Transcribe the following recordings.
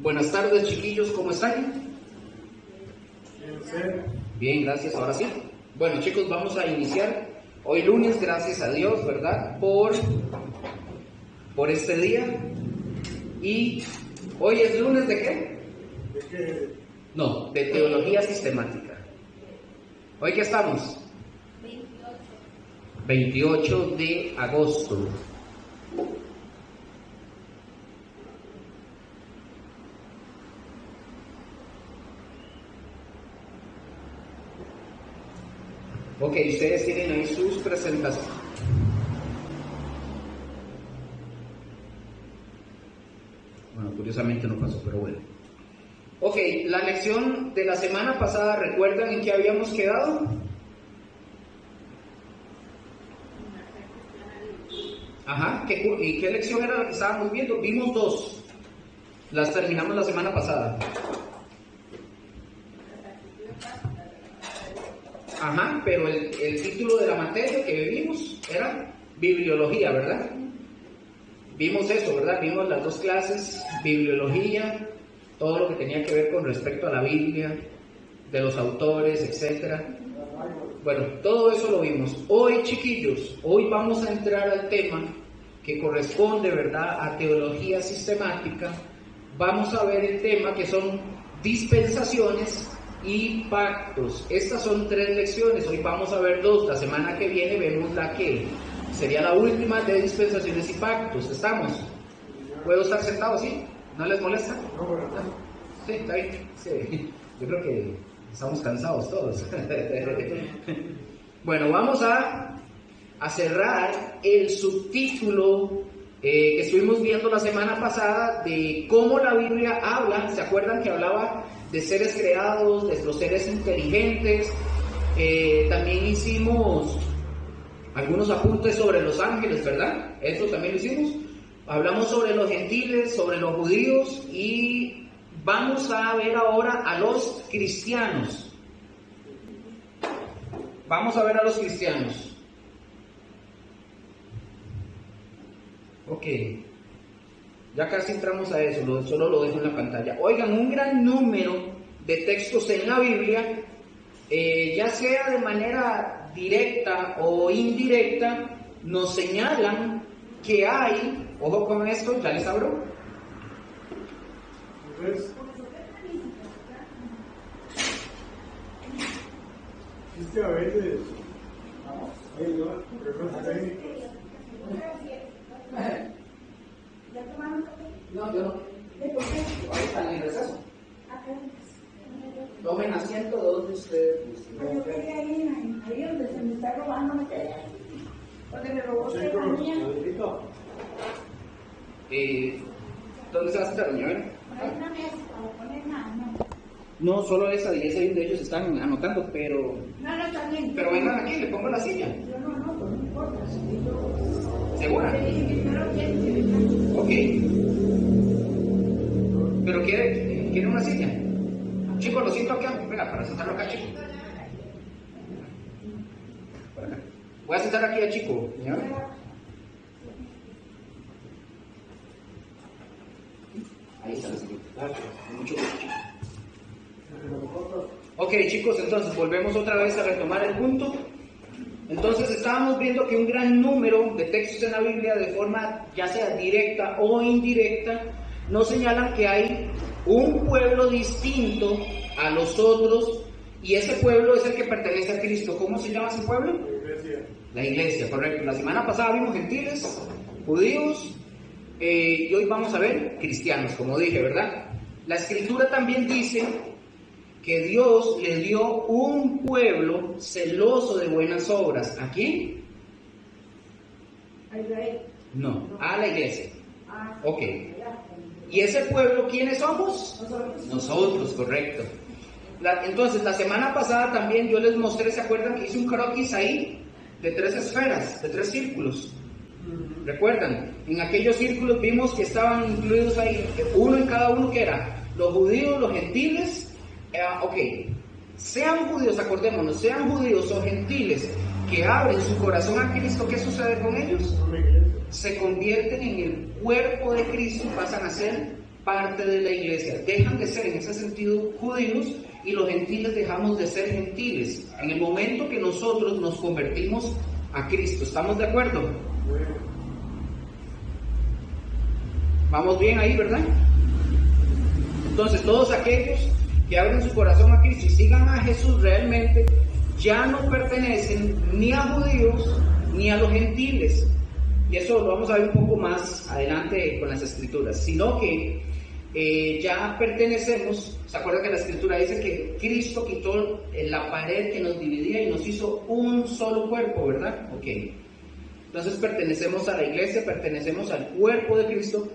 Buenas tardes, chiquillos, ¿cómo están? Bien, gracias, ahora sí. Bueno, chicos, vamos a iniciar hoy lunes, gracias a Dios, ¿verdad? Por este día. Y hoy es lunes ¿de qué? No, de teología sistemática. ¿Hoy qué estamos? 28 de agosto. Ok, ustedes tienen ahí sus presentaciones. Bueno, curiosamente no pasó, pero bueno. Ok, la lección de la semana pasada, ¿recuerdan en qué habíamos quedado? Ajá, ¿y qué lección era la que estábamos viendo? Vimos dos. Las terminamos la semana pasada. Ajá, pero el título de la materia que vimos era bibliología, ¿verdad? Vimos eso, ¿verdad? Vimos las dos clases, bibliología, todo lo que tenía que ver con respecto a la Biblia, de los autores, etcétera. Bueno, todo eso lo vimos. Hoy, chiquillos, hoy vamos a entrar al tema que corresponde, ¿verdad?, a teología sistemática. Vamos a ver el tema que son dispensaciones y pactos. Estas son 3 lecciones, hoy vamos a ver 2, la semana que viene vemos la que sería la última de dispensaciones y pactos. ¿Estamos? ¿Puedo estar sentado así? ¿No les molesta? No, bueno. Sí, está bien. Sí. Yo creo que estamos cansados todos. Bueno, vamos a cerrar el subtítulo que estuvimos viendo la semana pasada de cómo la Biblia habla. ¿Se acuerdan que hablaba de seres creados, de los seres inteligentes? También hicimos algunos apuntes sobre los ángeles, ¿verdad? Eso también lo hicimos. Hablamos sobre los gentiles, sobre los judíos y vamos a ver ahora a los cristianos. Vamos a ver a los cristianos. Ok. Ya casi entramos a eso, solo lo dejo en la pantalla. Oigan, un gran número de textos en la Biblia, ya sea de manera directa o indirecta, nos señalan que hay, ojo con esto, ya les abro. Entonces, es que a veces, No, yo no. Ahorita en el receso. Tomen asiento donde ustedes. Yo quería ahí donde se me está robando, me quedé ahí. Donde me robó la mía. ¿Dónde se va a sentar, doña Vera? Hay una mesa para poner nada, no. No, solo esa, y ese de ellos están anotando, pero... No, está bien. Pero vengan aquí, le pongo la silla. Yo no, pues no importa. Si yo... ¿Segura? Te dije que primero quieren que vengan. Ok. ¿Pero quiere una silla? Chico, lo siento acá. Venga, para sentarlo acá, chico. Por acá. Voy a sentar aquí a chico, señor. Ahí está la silla. Mucho gusto, chico. Ok, chicos, entonces volvemos otra vez a retomar el punto. Entonces estábamos viendo que un gran número de textos en la Biblia, de forma ya sea directa o indirecta, nos señalan que hay un pueblo distinto a los otros, y ese pueblo es el que pertenece a Cristo. ¿Cómo se llama ese pueblo? La iglesia, correcto. La semana pasada vimos gentiles, judíos, y hoy vamos a ver cristianos, como dije, ¿verdad? La Escritura también dice que Dios le dio un pueblo celoso de buenas obras. ¿A quién? A Israel. No, a la iglesia. Ah, Ok. ¿Y ese pueblo quiénes somos? nosotros. Nosotros, correcto. Entonces, la semana pasada también yo les mostré, ¿se acuerdan que hice un croquis ahí? De 3 esferas, de 3 círculos. ¿Recuerdan? En aquellos círculos vimos que estaban incluidos ahí, uno en cada uno, que era los judíos, los gentiles. Ok, sean judíos, acordémonos, sean judíos o gentiles que abren su corazón a Cristo, ¿qué sucede con ellos? Se convierten en el cuerpo de Cristo y pasan a ser parte de la iglesia. Dejan de ser en ese sentido judíos y los gentiles dejamos de ser gentiles en el momento que nosotros nos convertimos a Cristo. ¿Estamos de acuerdo? Vamos bien ahí, ¿verdad? Entonces todos aquellos que abren su corazón a Cristo y sigan a Jesús realmente ya no pertenecen ni a judíos ni a los gentiles. Y eso lo vamos a ver un poco más adelante con las escrituras, sino que ya pertenecemos. ¿Se acuerdan que la escritura dice que Cristo quitó la pared que nos dividía y nos hizo un solo cuerpo, verdad? Ok. Entonces pertenecemos a la iglesia, pertenecemos al cuerpo de Cristo,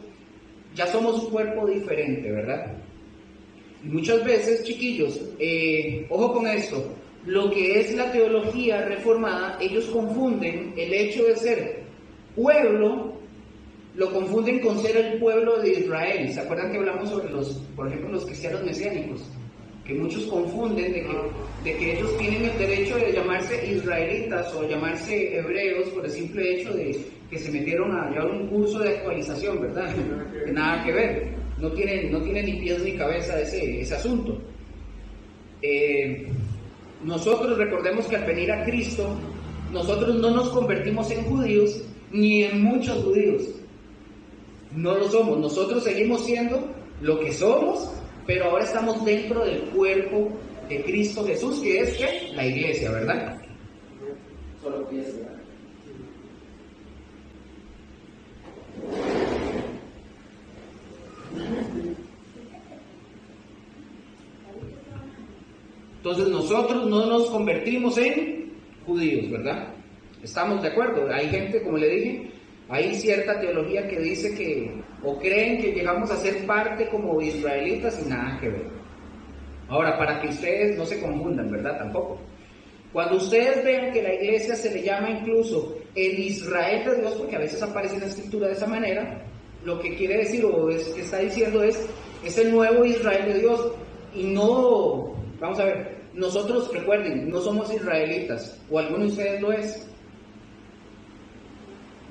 ya somos un cuerpo diferente, ¿verdad? Y muchas veces, chiquillos, ojo con esto, lo que es la teología reformada, ellos confunden el hecho de ser pueblo, lo confunden con ser el pueblo de Israel. ¿Se acuerdan que hablamos sobre por ejemplo, los cristianos mesiánicos? Que muchos confunden de que ellos tienen el derecho de llamarse israelitas o llamarse hebreos por el simple hecho de que se metieron a llevar un curso de actualización, ¿verdad? Que nada que ver. No tiene ni pies ni cabeza ese asunto. Nosotros recordemos que al venir a Cristo, nosotros no nos convertimos en judíos ni en muchos judíos. No lo somos. Nosotros seguimos siendo lo que somos, pero ahora estamos dentro del cuerpo de Cristo Jesús, que es ¿qué? La iglesia, ¿verdad? Solo piensa. Entonces nosotros no nos convertimos en judíos, ¿verdad? ¿Estamos de acuerdo? Hay gente, como le dije, hay cierta teología que dice que, o creen que llegamos a ser parte como israelitas y nada que ver. Ahora, para que ustedes no se confundan, ¿verdad? Tampoco. Cuando ustedes vean que la iglesia se le llama incluso el Israel de Dios, porque a veces aparece en la escritura de esa manera, lo que quiere decir o es que está diciendo es el nuevo Israel de Dios. Y no, vamos a ver, nosotros, recuerden, no somos israelitas, o alguno de ustedes lo es.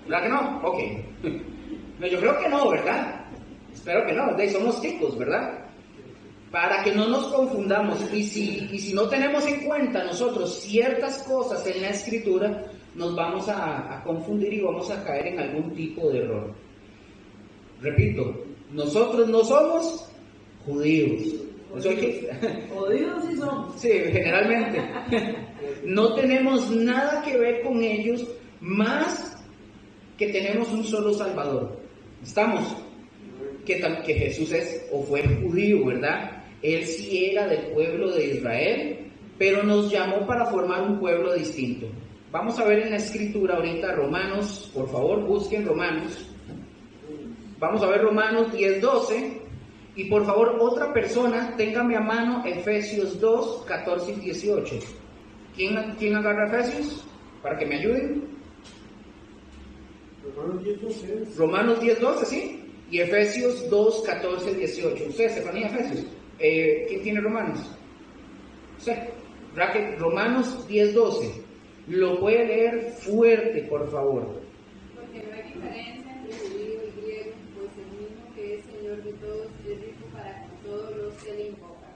¿Verdad que no? Ok. No, yo creo que no, ¿verdad? Espero que no, somos ticos, ¿verdad? Para que no nos confundamos, y si no tenemos en cuenta nosotros ciertas cosas en la escritura, nos vamos a confundir y vamos a caer en algún tipo de error. Repito, nosotros no somos judíos. Judíos sí somos. Sí, generalmente. No tenemos nada que ver con ellos, más que tenemos un solo Salvador. ¿Estamos? Que Jesús es o fue judío, ¿verdad? Él sí era del pueblo de Israel, pero nos llamó para formar un pueblo distinto. Vamos a ver en la escritura ahorita Romanos, por favor, busquen Romanos. Vamos a ver Romanos 10:12. Y por favor, otra persona, téngame a mano Efesios 2, 14 y 18. ¿Quién agarra Efesios? Para que me ayuden. Romanos 10:12, ¿sí? Y Efesios 2, 14 y 18. Usted, Estefanía, Efesios. ¿Quién tiene Romanos? Usted. Romanos 10:12. Lo puede leer fuerte, por favor. Porque no hay diferencia entre judío y griego, pues el mismo que es Señor de todos es rico para con todos los que le invocan.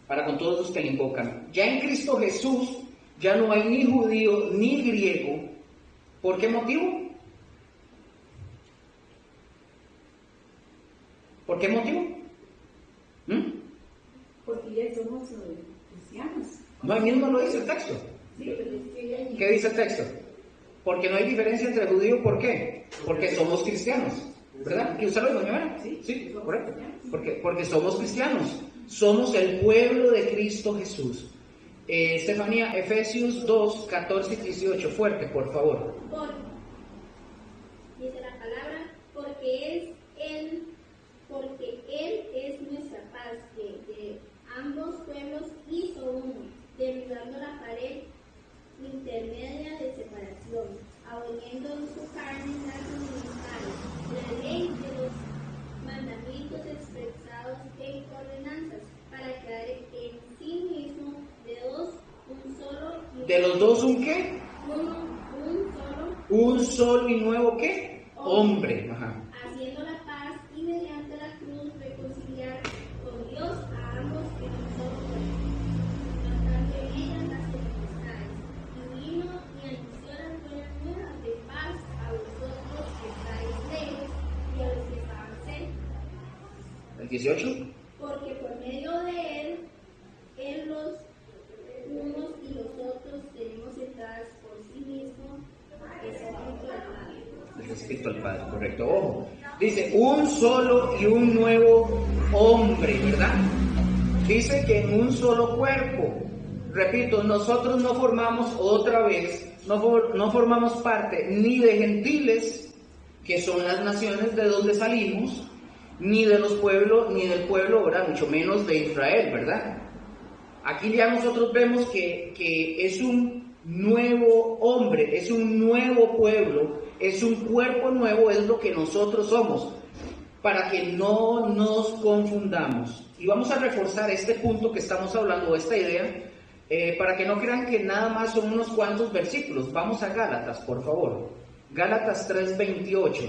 Para con todos los que le invocan. Ya en Cristo Jesús ya no hay ni judío ni griego. ¿Por qué motivo? ¿Por qué motivo? Porque ya somos cristianos. No, ahí mismo lo dice el texto. Sí, pero es que ya ¿Qué dice el texto? Porque no hay diferencia entre judío, ¿por qué? Porque somos cristianos, ¿verdad? ¿Que usted lo dijo, señora? Sí, correcto. Porque somos cristianos, somos el pueblo de Cristo Jesús. Estefanía, Efesios 2, 14 y 18, fuerte, por favor. Dice la palabra, porque Él es nuestra paz, que de ambos pueblos hizo uno, derribando la pared intermedia de separación, aboliendo en su carne las enemistades, la ley de los mandamientos expresados en ordenanzas, para crear en sí mismo de dos un solo y ¿De los dos un qué? Un solo y nuevo ¿qué? Hombre. Ajá. haciendo la paz y mediante la cruz reconciliando ¿El 18? Porque por medio de él los unos y los otros tenemos entradas por sí mismos al Espíritu del Padre. El Espíritu del Padre, correcto. Ojo, dice un solo y un nuevo hombre, ¿verdad? Dice que en un solo cuerpo. Repito, nosotros no formamos otra vez, no formamos parte ni de gentiles, que son las naciones de donde salimos, ni de los pueblos, ni del pueblo, ¿verdad? Mucho menos de Israel, ¿verdad? Aquí ya nosotros vemos que es un nuevo hombre, es un nuevo pueblo, es un cuerpo nuevo, es lo que nosotros somos, para que no nos confundamos. Y vamos a reforzar este punto que estamos hablando, esta idea, para que no crean que nada más son unos cuantos versículos. Vamos a Gálatas, por favor. Gálatas 3:28.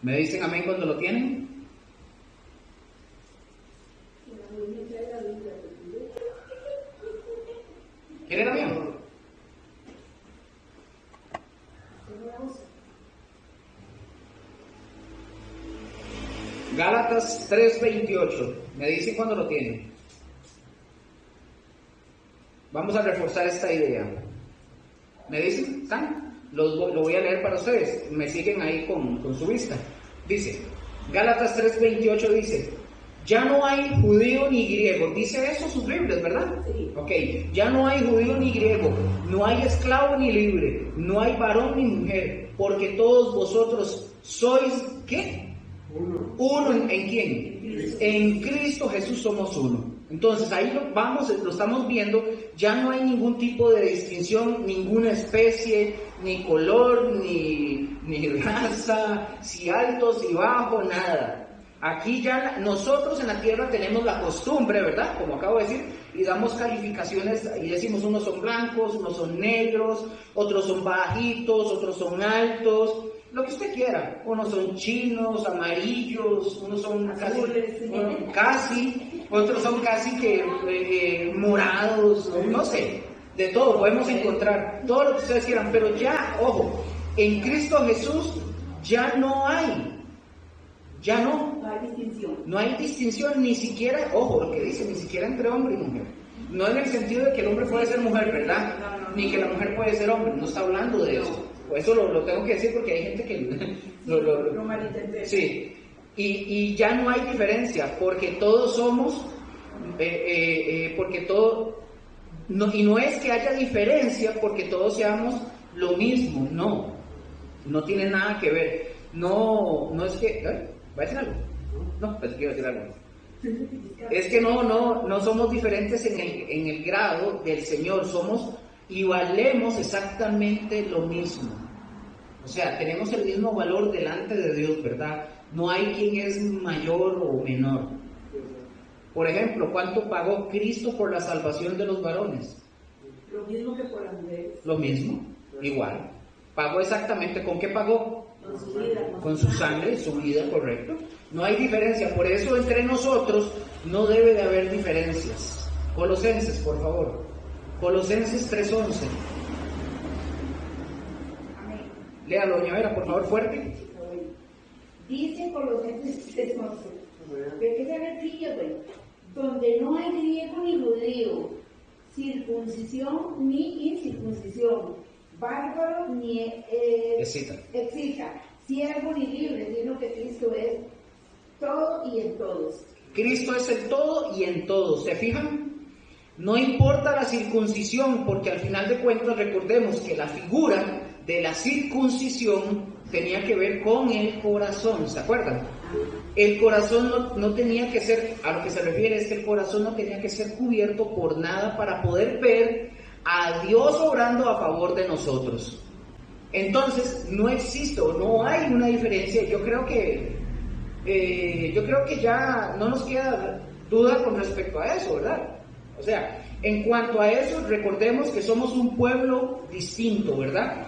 ¿Me dicen amén cuando lo tienen? ¿Quieren amén? Gálatas 3:28. ¿Me dicen cuando lo tienen? Vamos a reforzar esta idea. ¿Me dicen? ¿Están? Lo voy a leer para ustedes. Me siguen ahí con su vista. Dice, Gálatas 3:28 dice, ya no hay judío ni griego. Dice eso sus Biblias, ¿verdad? Sí. Ok, ya no hay judío ni griego, no hay esclavo ni libre, no hay varón ni mujer, porque todos vosotros sois, ¿qué? Uno ¿en quién? En Cristo Jesús somos uno. Entonces ahí lo estamos viendo, ya no hay ningún tipo de distinción, ninguna especie, ni color, ni raza, si alto, si bajo, nada. Aquí ya nosotros en la tierra tenemos la costumbre, ¿verdad? Como acabo de decir, y damos calificaciones y decimos unos son blancos, unos son negros, otros son bajitos, otros son altos, lo que usted quiera. Unos son chinos, amarillos, unos son casi, otros son casi que morados, no sé, de todo podemos encontrar, todo lo que ustedes quieran, pero ya, ojo, en Cristo Jesús ya no hay no hay distinción, ni siquiera, ojo, lo que dice, ni siquiera entre hombre y mujer. No en el sentido de que el hombre puede ser mujer, ¿verdad? Ni que la mujer puede ser hombre, no está hablando de eso. Por eso lo tengo que decir porque hay gente que lo malinterpreta. Sí, y ya no hay diferencia, porque todos somos, porque todo, no, y no es que haya diferencia porque todos seamos lo mismo, no tiene nada que ver. No es que, ¿va a decir algo? No, pensé que iba a decir algo. Es que no somos diferentes en el grado del Señor, somos y valemos exactamente lo mismo. O sea, tenemos el mismo valor delante de Dios, ¿verdad? No hay quien es mayor o menor. Por ejemplo, ¿cuánto pagó Cristo por la salvación de los varones? Lo mismo que por las mujeres. Lo mismo, igual. Pagó exactamente, ¿con qué pagó? Con su vida. Con su sangre, su vida, correcto. No hay diferencia, por eso entre nosotros no debe de haber diferencias. Colosenses, por favor. Colosenses 3:11. Amén. Léalo, doña Vera, por favor, fuerte. Dice Colosenses 3:11. ¿De qué se refiere, güey? Donde no hay griego ni judío, circuncisión ni incircuncisión, bárbaro ni excita, siervo ni libre, sino que Cristo es todo y en todos. Cristo es el todo y en todos. ¿Se fijan? No importa la circuncisión, porque al final de cuentas recordemos que la figura de la circuncisión tenía que ver con el corazón, ¿se acuerdan? El corazón no tenía que ser, a lo que se refiere es que el corazón no tenía que ser cubierto por nada para poder ver a Dios obrando a favor de nosotros. Entonces no existe o no hay una diferencia. Yo creo que ya no nos queda duda con respecto a eso, ¿verdad? O sea, en cuanto a eso, recordemos que somos un pueblo distinto, ¿verdad?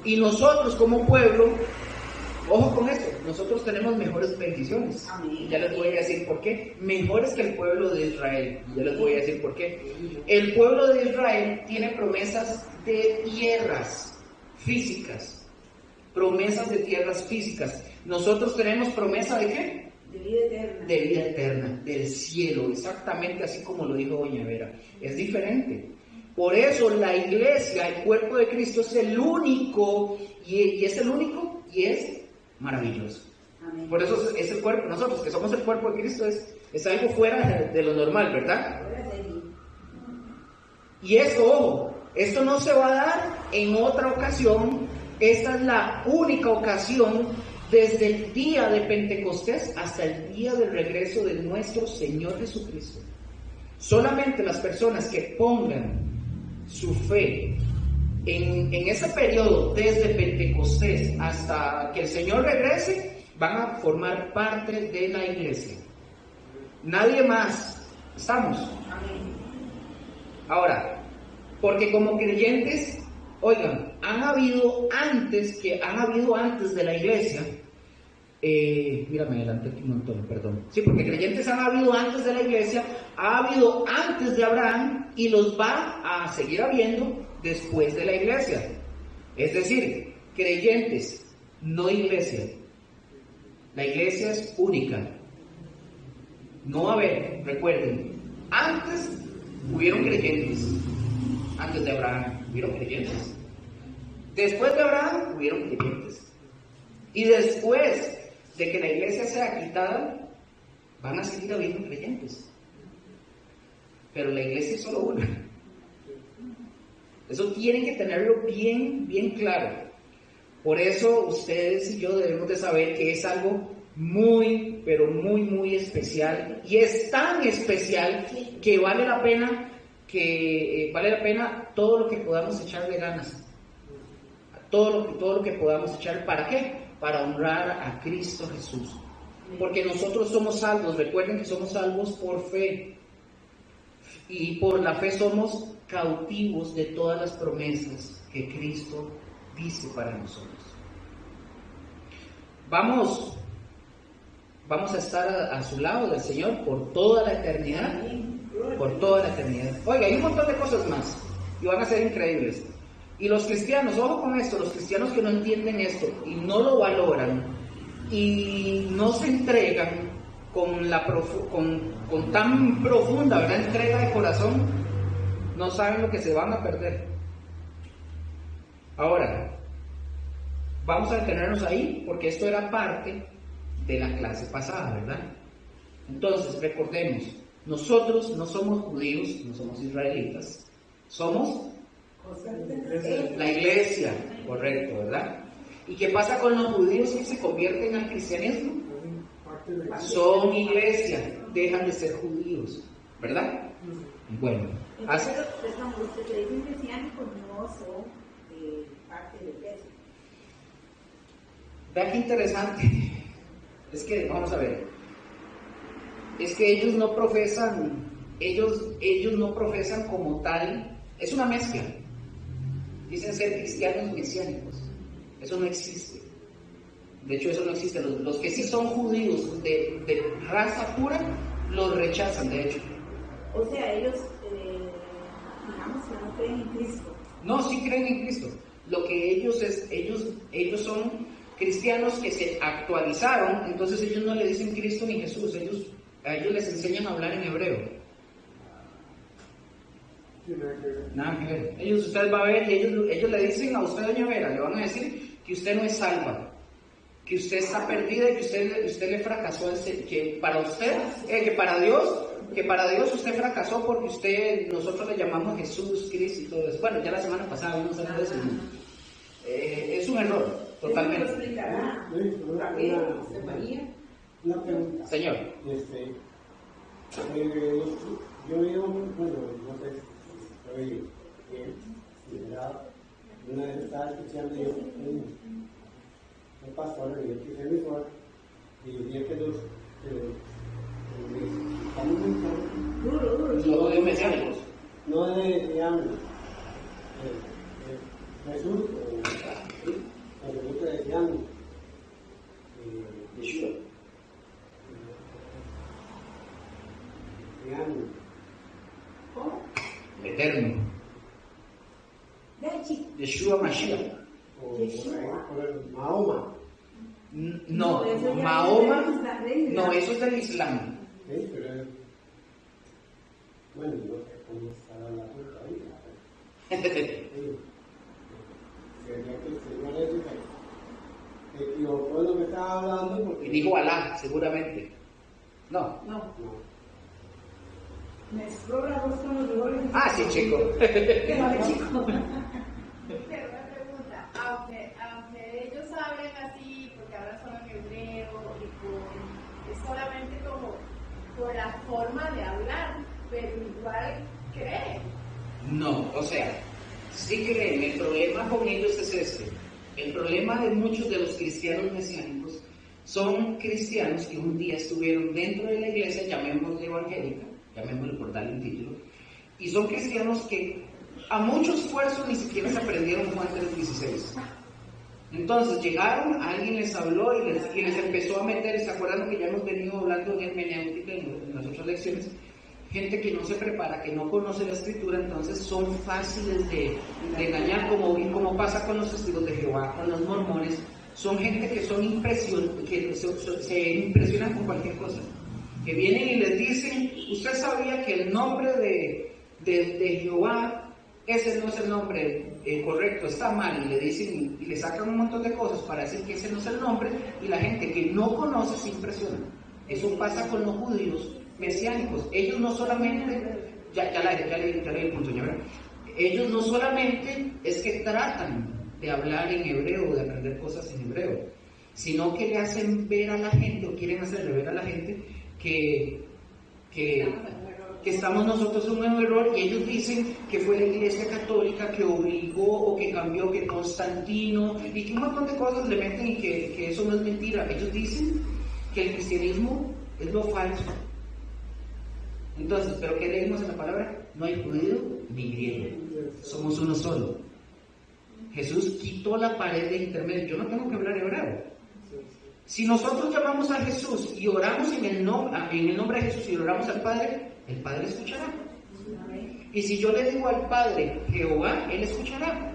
Y nosotros como pueblo, ojo con esto, nosotros tenemos mejores bendiciones. Amén. Ya les voy a decir por qué. Mejores que el pueblo de Israel. Ya les voy a decir por qué. El pueblo de Israel tiene promesas de tierras físicas. Promesas de tierras físicas. Nosotros tenemos promesa de qué? De vida eterna. De vida eterna, del cielo, exactamente así como lo dijo doña Vera. Es diferente. Por eso la iglesia, el cuerpo de Cristo, es el único, y es el único, y es maravilloso. Amén. Por eso es el cuerpo, nosotros que somos el cuerpo de Cristo, es algo fuera de lo normal, ¿verdad? Ahora sí. Y esto, ojo, esto no se va a dar en otra ocasión. Esta es la única ocasión desde el día de Pentecostés hasta el día del regreso de nuestro Señor Jesucristo. Solamente las personas que pongan su fe en ese periodo desde Pentecostés hasta que el Señor regrese van a formar parte de la iglesia. Nadie más. ¿Estamos? Amén. Ahora, porque como creyentes, oigan, han habido antes de la iglesia, mírame adelante aquí un montón, perdón. Sí, porque creyentes han habido antes de la iglesia, ha habido antes de Abraham y los va a seguir habiendo después de la iglesia. Es decir, creyentes, no iglesia. La iglesia es única. No va a haber, recuerden, antes hubieron creyentes, antes de Abraham hubieron creyentes, después de Abraham hubieron creyentes, y después de que la iglesia sea quitada, van a seguir habiendo creyentes, pero la iglesia es solo una. Eso tienen que tenerlo bien, bien claro. Por eso ustedes y yo debemos de saber que es algo muy, pero muy, muy especial, y es tan especial que vale la pena todo lo que podamos echarle ganas, todo lo que podamos echar. ¿Para qué? Para honrar a Cristo Jesús, porque nosotros somos salvos. Recuerden que somos salvos por fe, y por la fe somos cautivos de todas las promesas que Cristo dice para nosotros. Vamos a estar a su lado del Señor por toda la eternidad. Por toda la eternidad. Oiga, hay un montón de cosas más y van a ser increíbles. Y los cristianos, ojo con esto, los cristianos que no entienden esto y no lo valoran y no se entregan con tan profunda, ¿verdad?, entrega de corazón, no saben lo que se van a perder. Ahora, vamos a detenernos ahí porque esto era parte de la clase pasada, ¿verdad? Entonces, recordemos, nosotros no somos judíos, no somos israelitas, somos la iglesia, correcto, ¿verdad? ¿Y qué pasa con los judíos que se convierten al cristianismo? Son iglesia, dejan de ser judíos, ¿verdad? Bueno, así. Pero usted le dicen cristianos, pues no son parte de la iglesia. Vea qué interesante. Es que, vamos a ver, es que ellos no profesan como tal, es una mezcla. Dicen ser cristianos mesiánicos. Eso no existe. De hecho, eso no existe. Los que sí son judíos de raza pura, los rechazan, de hecho. O sea, ellos, digamos que no creen en Cristo. No, sí creen en Cristo. Lo que ellos son cristianos que se actualizaron, entonces ellos no le dicen Cristo ni Jesús, a ellos les enseñan a hablar en hebreo. Nada que ver. Ellos, usted va a ver, y ellos le dicen a usted, doña Vera, le van a decir que usted no es salva, que usted está perdida y que usted le fracasó, que para usted, que para Dios usted fracasó porque nosotros le llamamos Jesús, Cristo y todo eso. Bueno, ya la semana pasada vimos algo de eso. Es un error, totalmente. ¿Eso lo explicará? Una pregunta. Señor. Yo veo, bueno, no sé si estoy bien, una vez estaba escuchando yo un pastor en el emisor y decía que los No de mesiánicos. no de digamos, Jesús, o nosotros decíamos, Yeshua. digamos, ¿Cómo? Eterno. Chico. Yeshua Mashiach. o Mahoma, No, eso ya Mahoma, es del Islam. no, eso es del Islam. Sí, pero bueno, no sé cómo estará la cosa ahí. Sería que el Señor es se equivocó en lo que estaba hablando porque... Y dijo Alá, seguramente. No. No, No. mezcló la voz con los rigores. Ah, sí, chico. Que vale, chico. Pero una pregunta, aunque ellos hablen así, porque ahora solo en hebreo, es solamente como por la forma de hablar, pero igual creen. No, o sea, sí creen, el problema con ellos es este. El problema de muchos de los cristianos mesiánicos son cristianos que un día estuvieron dentro de la iglesia, llamémosle evangélica, llamémosle por darle un título, y son cristianos que a mucho esfuerzo ni siquiera se aprendieron Juan 3:16. Entonces llegaron, alguien les habló y les empezó a meter, ¿se acuerdan que ya hemos venido hablando de hermenéutica en las otras lecciones? Gente que no se prepara, que no conoce la escritura, entonces son fáciles de engañar, como pasa con los testigos de Jehová, con los mormones. Son gente que se impresionan con cualquier cosa, que vienen y les dicen, usted sabía que el nombre de Jehová, ese no es el nombre correcto, está mal, y le dicen y le sacan un montón de cosas para decir que ese no es el nombre, y la gente que no conoce se impresiona. Eso pasa con los judíos mesiánicos. Ellos no solamente, ya leí el punto, ya verán. Ellos no solamente es que tratan de hablar en hebreo, de aprender cosas en hebreo, sino que le hacen ver a la gente, o quieren hacerle ver a la gente, que estamos nosotros en un error, y ellos dicen que fue la Iglesia Católica que obligó o que cambió, que Constantino, y que un montón de cosas le meten, y que eso no es mentira. Ellos dicen que el cristianismo es lo falso. Entonces, ¿pero qué leímos en la palabra? No hay judío ni griego, somos uno solo. Jesús quitó la pared de intermedio. Yo no tengo que hablar hebreo. Si nosotros llamamos a Jesús y oramos en el nombre de Jesús y oramos al Padre, el Padre escuchará. Y si yo le digo al Padre Jehová, Él escuchará.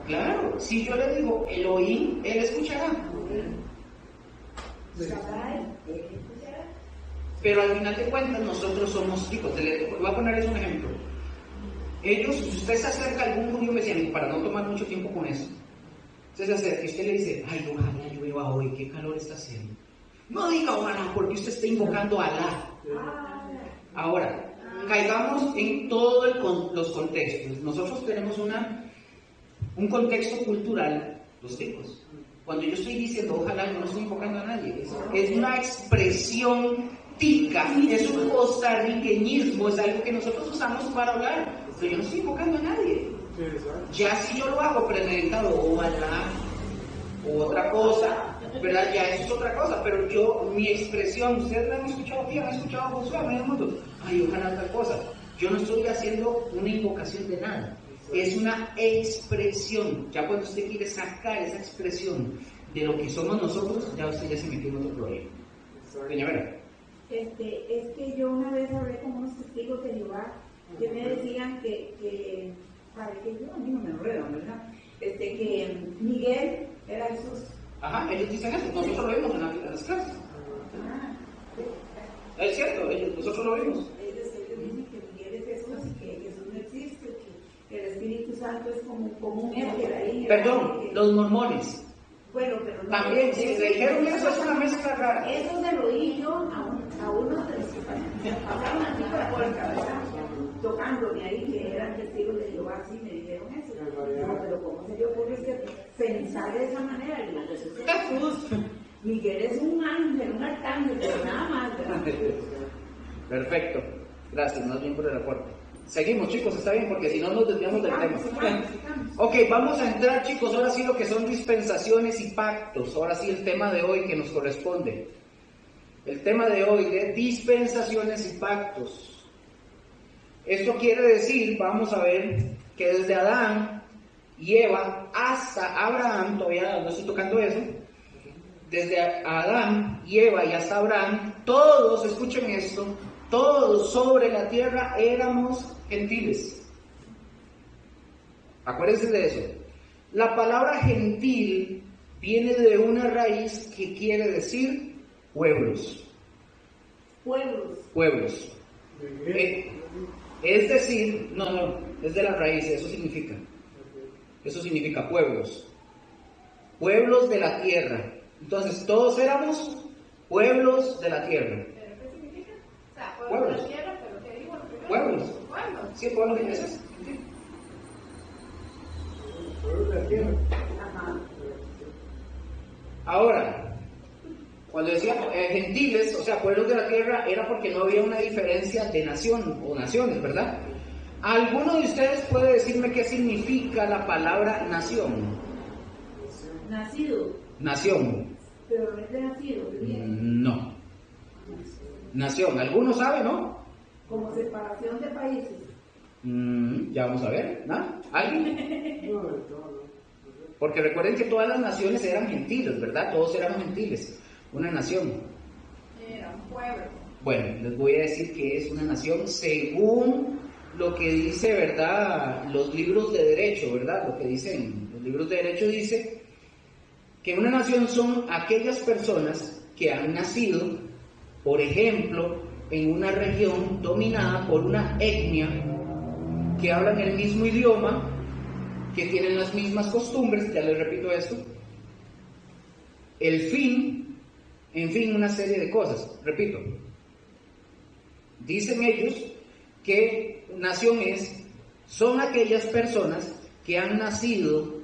Claro, si yo le digo Elohim, Él escuchará. Pero al final de cuentas nosotros somos hijos. Voy a ponerles un ejemplo. Ellos, si usted se acerca a algún judío mesiánico, para no tomar mucho tiempo con eso, usted se acerca y usted le dice, ay, ojalá llueva hoy, qué calor está haciendo. No diga ojalá, porque usted está invocando a Alá. Ahora, caigamos en todos los contextos. Nosotros tenemos un contexto cultural, los ticos. Cuando yo estoy diciendo ojalá, yo no estoy invocando a nadie. Es una expresión tica, es un costarriqueñismo, es algo que nosotros usamos para hablar. Pero yo no estoy invocando a nadie. Ya si yo lo hago premeditado, ojalá, o otra cosa, ¿verdad? Ya eso es otra cosa. Pero mi expresión, ustedes me han escuchado aquí, me han escuchado a Josué, a medio mundo, ay, ojalá tal cosa. Yo no estoy haciendo una invocación de nada. Es una expresión. Ya cuando usted quiere sacar esa expresión de lo que somos nosotros, ya usted ya se metió en otro problema. Doña Vera. Es que yo una vez hablé con unos testigos de Jehová que me decían que para que yo a mí no me enredan, ¿verdad? Que Miguel era Jesús. Ajá, ellos dicen eso, nosotros lo vimos en las clases. Es cierto, nosotros lo vimos. Ellos dicen que Miguel es Jesús y que Jesús no existe, que el Espíritu Santo es como un éter ahí. Perdón, los mormones. Bueno, pero no. También, si le dijeron eso, es una mezcla rara. Eso se lo oí yo a unos de los que pasaron así por la puerta, ¿verdad? Tocándome ahí, que eran testigos de Jehová, así me dijeron eso. No, pero ¿cómo se le ocurre pensar de esa manera? Y la Jesús es Jesús. Miguel es un ángel, un arcángel, pero nada más, ¿verdad? Perfecto. Gracias, más bien por el aporte. Seguimos, chicos, está bien, porque si no nos desviamos del tema. Sigamos. Ok, vamos a entrar, chicos, ahora sí lo que son dispensaciones y pactos. Ahora sí el tema de hoy que nos corresponde. El tema de hoy de dispensaciones y pactos. Esto quiere decir, vamos a ver, que desde Adán y Eva hasta Abraham, todavía no estoy tocando eso, desde Adán y Eva y hasta Abraham, todos, escuchen esto, todos sobre la tierra éramos gentiles. Acuérdense de eso. La palabra gentil viene de una raíz que quiere decir pueblos. Pueblos. Pueblos. Es decir, no, es de la raíz, eso significa. Eso significa pueblos. Pueblos de la tierra. Entonces, todos éramos pueblos de la tierra. ¿Pero qué significa? O sea, Pueblos. de la tierra, pero ¿qué digo? Pueblos. Pueblos. Sí, pueblos ingleses. Sí. Ajá. Ahora, cuando decía gentiles, o sea, pueblos de la tierra, era porque no había una diferencia de nación o naciones, ¿verdad? ¿Alguno de ustedes puede decirme qué significa la palabra nación? Nacido. Nación. Pero no es de nacido, ¿de bien? No. Nación. ¿Alguno sabe, no? Como separación de países. Ya vamos a ver, ¿no? ¿Alguien? Porque recuerden que todas las naciones eran gentiles, ¿verdad? Todos éramos gentiles. Una nación. Era un pueblo. Bueno, les voy a decir que es una nación según lo que dice, ¿verdad? Los libros de derecho, ¿verdad? Lo que dicen los libros de derecho dice que una nación son aquellas personas que han nacido, por ejemplo, en una región dominada por una etnia que hablan el mismo idioma, que tienen las mismas costumbres, ya les repito esto, el fin, en fin, una serie de cosas. Repito, dicen ellos que nación son aquellas personas que han nacido,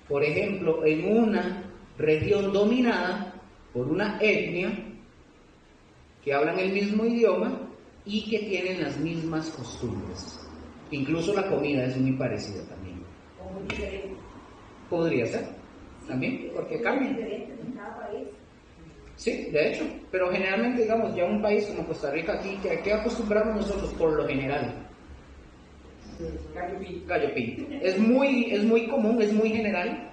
por ejemplo, en una región dominada por una etnia que hablan el mismo idioma y que tienen las mismas costumbres. Incluso la comida es muy parecida también. O muy diferente. Podría ser, también, porque cambia. Diferente en cada país. Sí, de hecho, pero generalmente, digamos, ya un país como Costa Rica aquí, ¿qué acostumbramos nosotros por lo general? Gallo pinto. Es muy común, es muy general.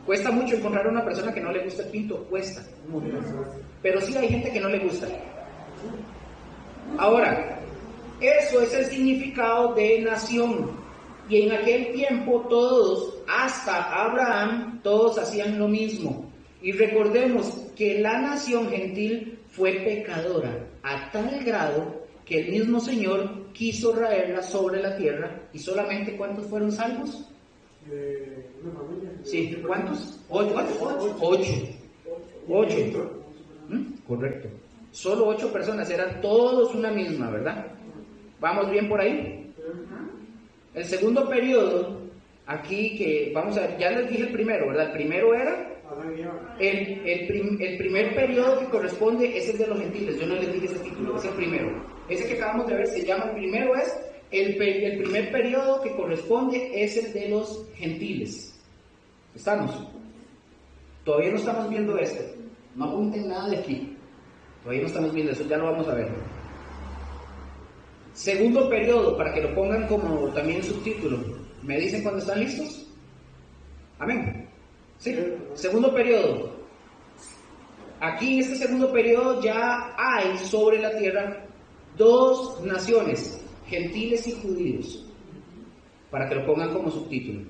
Cuesta mucho encontrar a una persona que no le gusta el pinto, cuesta mucho. Pero sí hay gente que no le gusta. Ahora, eso es el significado de nación. Y en aquel tiempo todos, hasta Abraham, todos hacían lo mismo. Y recordemos que la nación gentil fue pecadora a tal grado que el mismo Señor quiso traerla sobre la tierra. ¿Y solamente cuántos fueron salvos? Sí, ¿cuántos? Ocho. Correcto. Solo 8 personas, eran todos una misma, ¿verdad? ¿Vamos bien por ahí? El segundo periodo, aquí que vamos a ver, ya les dije el primero, ¿verdad? El primero era, el primer periodo que corresponde es el de los gentiles. Yo no les dije ese título, es el primero. Ese que acabamos de ver se llama, el primero es, el primer periodo que corresponde es el de los gentiles. ¿Estamos? Todavía no estamos viendo esto. No apunten nada de aquí. Todavía no estamos viendo eso, ya lo vamos a ver. Segundo periodo, para que lo pongan como también subtítulo. ¿Me dicen cuando están listos? Amén. Sí. Segundo periodo. Aquí en este segundo periodo ya hay sobre la tierra 2 naciones, gentiles y judíos. Para que lo pongan como subtítulo.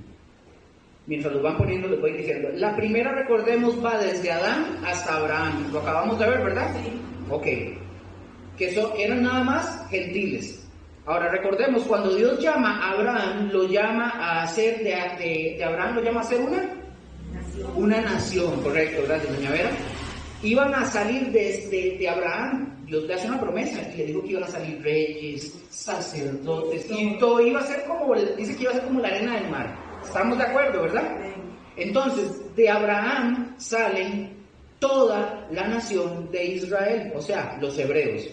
Mientras los van poniendo, les voy diciendo. La primera, recordemos, va desde Adán hasta Abraham. Lo acabamos de ver, ¿verdad? Sí. Ok. Que eran nada más gentiles. Ahora recordemos, cuando Dios llama a Abraham, lo llama a hacer de Abraham, lo llama a hacer una nación, correcto, gracias doña Vera. Iban a salir de Abraham, Dios le hace una promesa y le dijo que iban a salir reyes, sacerdotes, y todo iba a ser como, dice que iba a ser como la arena del mar. ¿Estamos de acuerdo, verdad? Entonces, de Abraham salen toda la nación de Israel, o sea, los hebreos.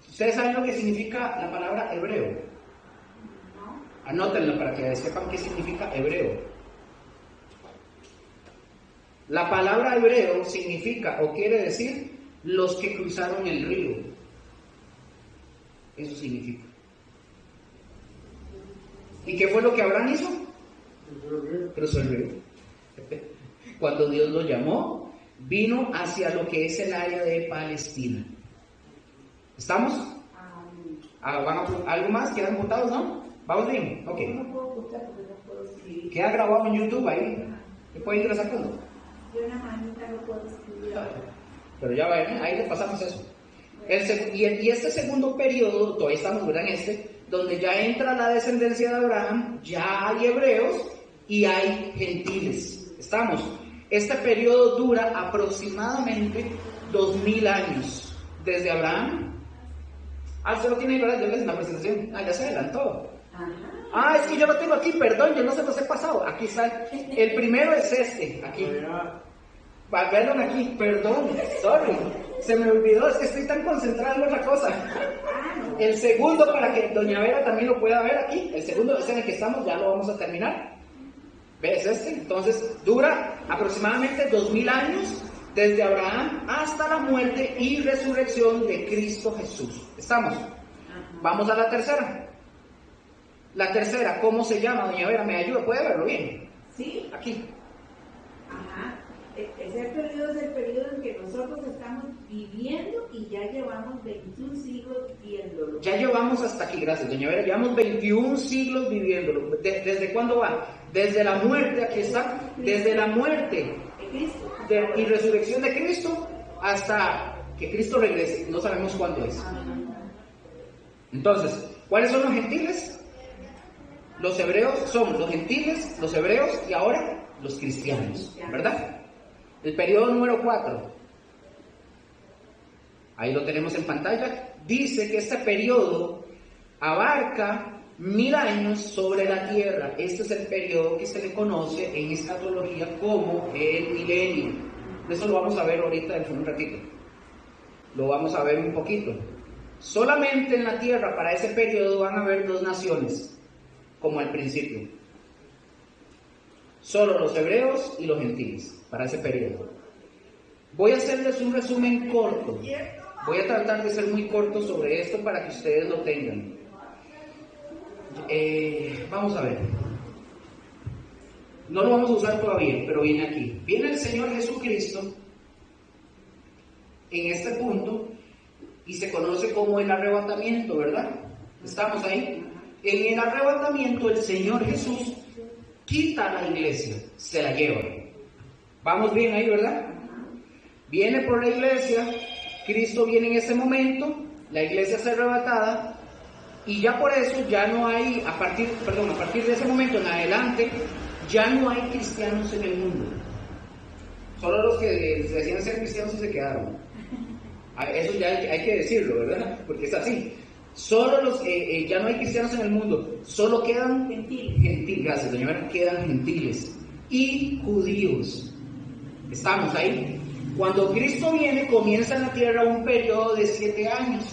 ¿Ustedes saben lo que significa la palabra hebreo? Anótenlo para que sepan qué significa hebreo. La palabra hebreo significa o quiere decir los que cruzaron el río. Eso significa. ¿Y qué fue lo que Abraham hizo? Cruzó el río. Cuando Dios lo llamó, vino hacia lo que es el área de Palestina. ¿Estamos? ¿Algo más? ¿Quedan votados, no? ¿Vamos bien? Ok. No puedo votar porque no puedo escribir. Queda grabado en YouTube ahí. ¿Me pueden ir sacando? Yo una manita no puedo escribir ahora. Pero ya ven, ahí le pasamos eso. Y este segundo periodo, todavía estamos en este, donde ya entra la descendencia de Abraham, ya hay hebreos y hay gentiles. Estamos. Este periodo dura aproximadamente 2000 años. Desde Abraham. Usted lo tiene ahí, ¿verdad? Yo les en la presentación. Ya se adelantó. Es que yo lo tengo aquí, perdón, yo no se los he pasado. Aquí está. El primero es este, aquí. Perdón, aquí, perdón, sorry. Se me olvidó, es que estoy tan concentrado en otra cosa. El segundo, para que doña Vera también lo pueda ver aquí. El segundo es en el que estamos, ya lo vamos a terminar. ¿Ves este? Entonces, dura aproximadamente 2000 años desde Abraham hasta la muerte y resurrección de Cristo Jesús. ¿Estamos? Vamos a la tercera. La tercera, ¿cómo se llama, doña Vera? ¿Me ayuda? ¿Puede verlo bien? Sí. Aquí. Ajá. Ese periodo es el periodo en que nosotros estamos viviendo y ya llevamos 21 siglos viviéndolo. Ya llevamos hasta aquí, gracias, doña Vera. Llevamos 21 siglos viviéndolo. ¿Desde cuándo va? Desde la muerte, aquí está. Desde la muerte y resurrección de Cristo hasta que Cristo regrese. No sabemos cuándo es. Entonces, ¿cuáles son los gentiles? Los hebreos son los gentiles, los hebreos y ahora los cristianos, ¿verdad? El periodo número 4, ahí lo tenemos en pantalla, dice que este periodo abarca 1000 años sobre la tierra. Este es el periodo que se le conoce en escatología como el milenio. Eso lo vamos a ver ahorita en un ratito. Lo vamos a ver un poquito. Solamente en la tierra para ese periodo van a haber 2 naciones, como al principio. Solo los hebreos y los gentiles para ese periodo. Voy a hacerles un resumen corto. Voy a tratar de ser muy corto sobre esto para que ustedes lo tengan. Vamos a ver. No lo vamos a usar todavía, pero viene aquí. Viene el Señor Jesucristo en este punto y se conoce como el arrebatamiento, ¿verdad? ¿Estamos ahí? En el arrebatamiento el Señor Jesús quita a la iglesia, se la lleva. Vamos bien ahí, ¿verdad? Viene por la iglesia, Cristo viene en ese momento, la iglesia es arrebatada y ya por eso ya no hay, a partir de ese momento en adelante, ya no hay cristianos en el mundo. Solo los que decían ser cristianos se quedaron. Eso ya hay que decirlo, ¿verdad? Porque es así. Solo ya no hay cristianos en el mundo, solo quedan gentiles, gracias, doña Vera, quedan gentiles y judíos. Estamos ahí. Cuando Cristo viene, comienza en la tierra un periodo de 7 años.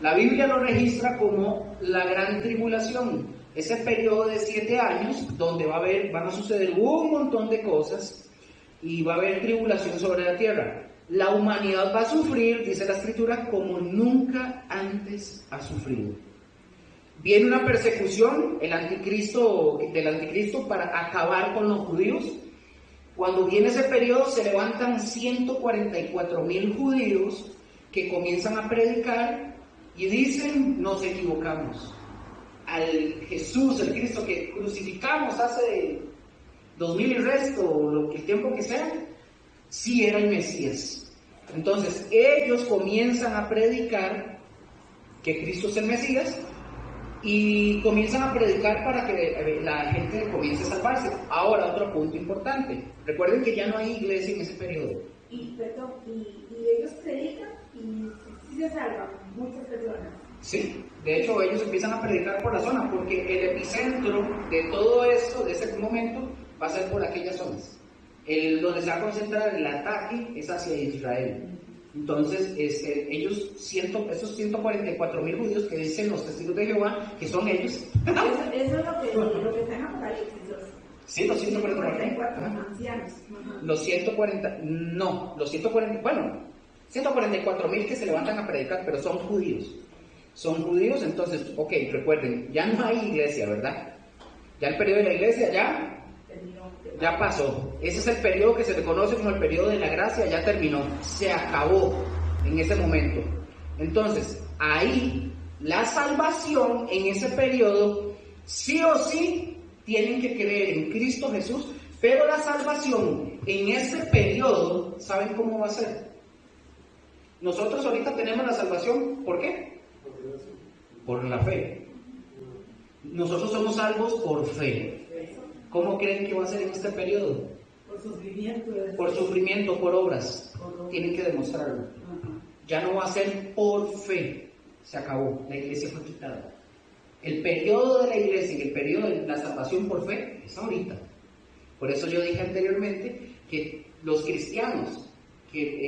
La Biblia lo registra como la gran tribulación. Ese periodo de 7 años donde van a suceder un montón de cosas y va a haber tribulación sobre la tierra. La humanidad va a sufrir, dice la Escritura, como nunca antes ha sufrido. Viene una persecución del anticristo para acabar con los judíos. Cuando viene ese periodo se levantan 144,000 judíos que comienzan a predicar y dicen: nos equivocamos. Al Jesús, el Cristo que crucificamos hace 2000 y resto, o el tiempo que sea, sí era el Mesías. Entonces ellos comienzan a predicar que Cristo es el Mesías y comienzan a predicar para que la gente comience a salvarse. Ahora, otro punto importante. Recuerden que ya no hay iglesia en ese periodo. Y ellos predican y sí se salvan muchas personas. Sí, de hecho ellos empiezan a predicar por la zona, porque el epicentro de todo esto, de ese momento, va a ser por aquellas zonas. Donde se va a concentrar el ataque es hacia Israel. Entonces, esos 144,000 judíos que dicen los testigos de Jehová, que son ellos. Eso es lo que está en Apocalipsis. Sí, los 144 ancianos. Los 144,000 que se levantan a predicar, pero son judíos. Son judíos, entonces, ok, recuerden, ya no hay iglesia, ¿verdad? Ya el periodo de la iglesia ya pasó. Ese es el periodo que se le conoce como el periodo de la gracia, ya terminó, se acabó en ese momento. Entonces, ahí la salvación en ese periodo, sí o sí, tienen que creer en Cristo Jesús Pero la salvación en este periodo, ¿saben cómo va a ser? Nosotros ahorita tenemos la salvación, ¿por qué? Por la fe. Nosotros somos salvos por fe. ¿Cómo creen que va a ser en este periodo? Por sufrimiento. Por sufrimiento, por obras. Tienen que demostrarlo. Ya no va a ser por fe. Se acabó. La iglesia fue quitada. El periodo de la iglesia y el periodo de la salvación por fe es ahorita. Por eso yo dije anteriormente que los cristianos,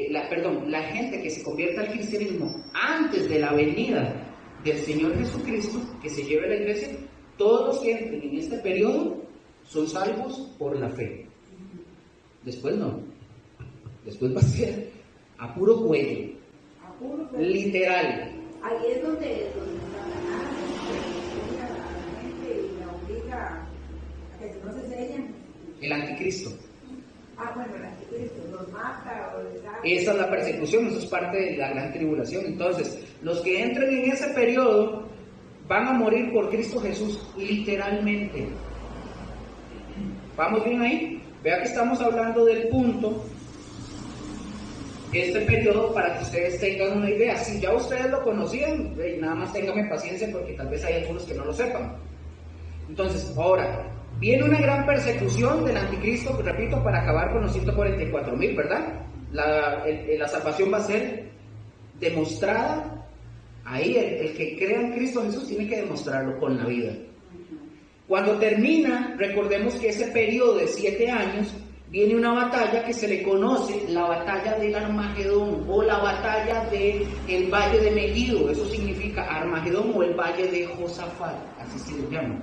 la gente que se convierta al cristianismo antes de la venida del Señor Jesucristo, que se lleve a la iglesia, todos los que entren en este periodo son salvos por la fe. Después no. Después va a ser a puro cuello. Literal. Ahí es donde Satanás obliga a la gente y la obliga a que no se sellen. El anticristo. Bueno, el anticristo los mata o les da... Esa es la persecución, eso es parte de la gran tribulación. Entonces, los que entren en ese periodo van a morir por Cristo Jesús, literalmente. ¿Vamos bien ahí? Vea que estamos hablando del punto, este periodo, para que ustedes tengan una idea. Si ya ustedes lo conocían, nada más ténganme paciencia porque tal vez hay algunos que no lo sepan. Entonces, ahora, viene una gran persecución del anticristo, repito, para acabar con los 144,000, ¿verdad? La salvación va a ser demostrada. Ahí el que crea en Cristo Jesús tiene que demostrarlo con la vida. Cuando termina, recordemos que ese periodo de 7 años, viene una batalla que se le conoce la batalla del Armagedón o la batalla del Valle de Megiddo. Eso significa Armagedón o el Valle de Josafat, así se le llama.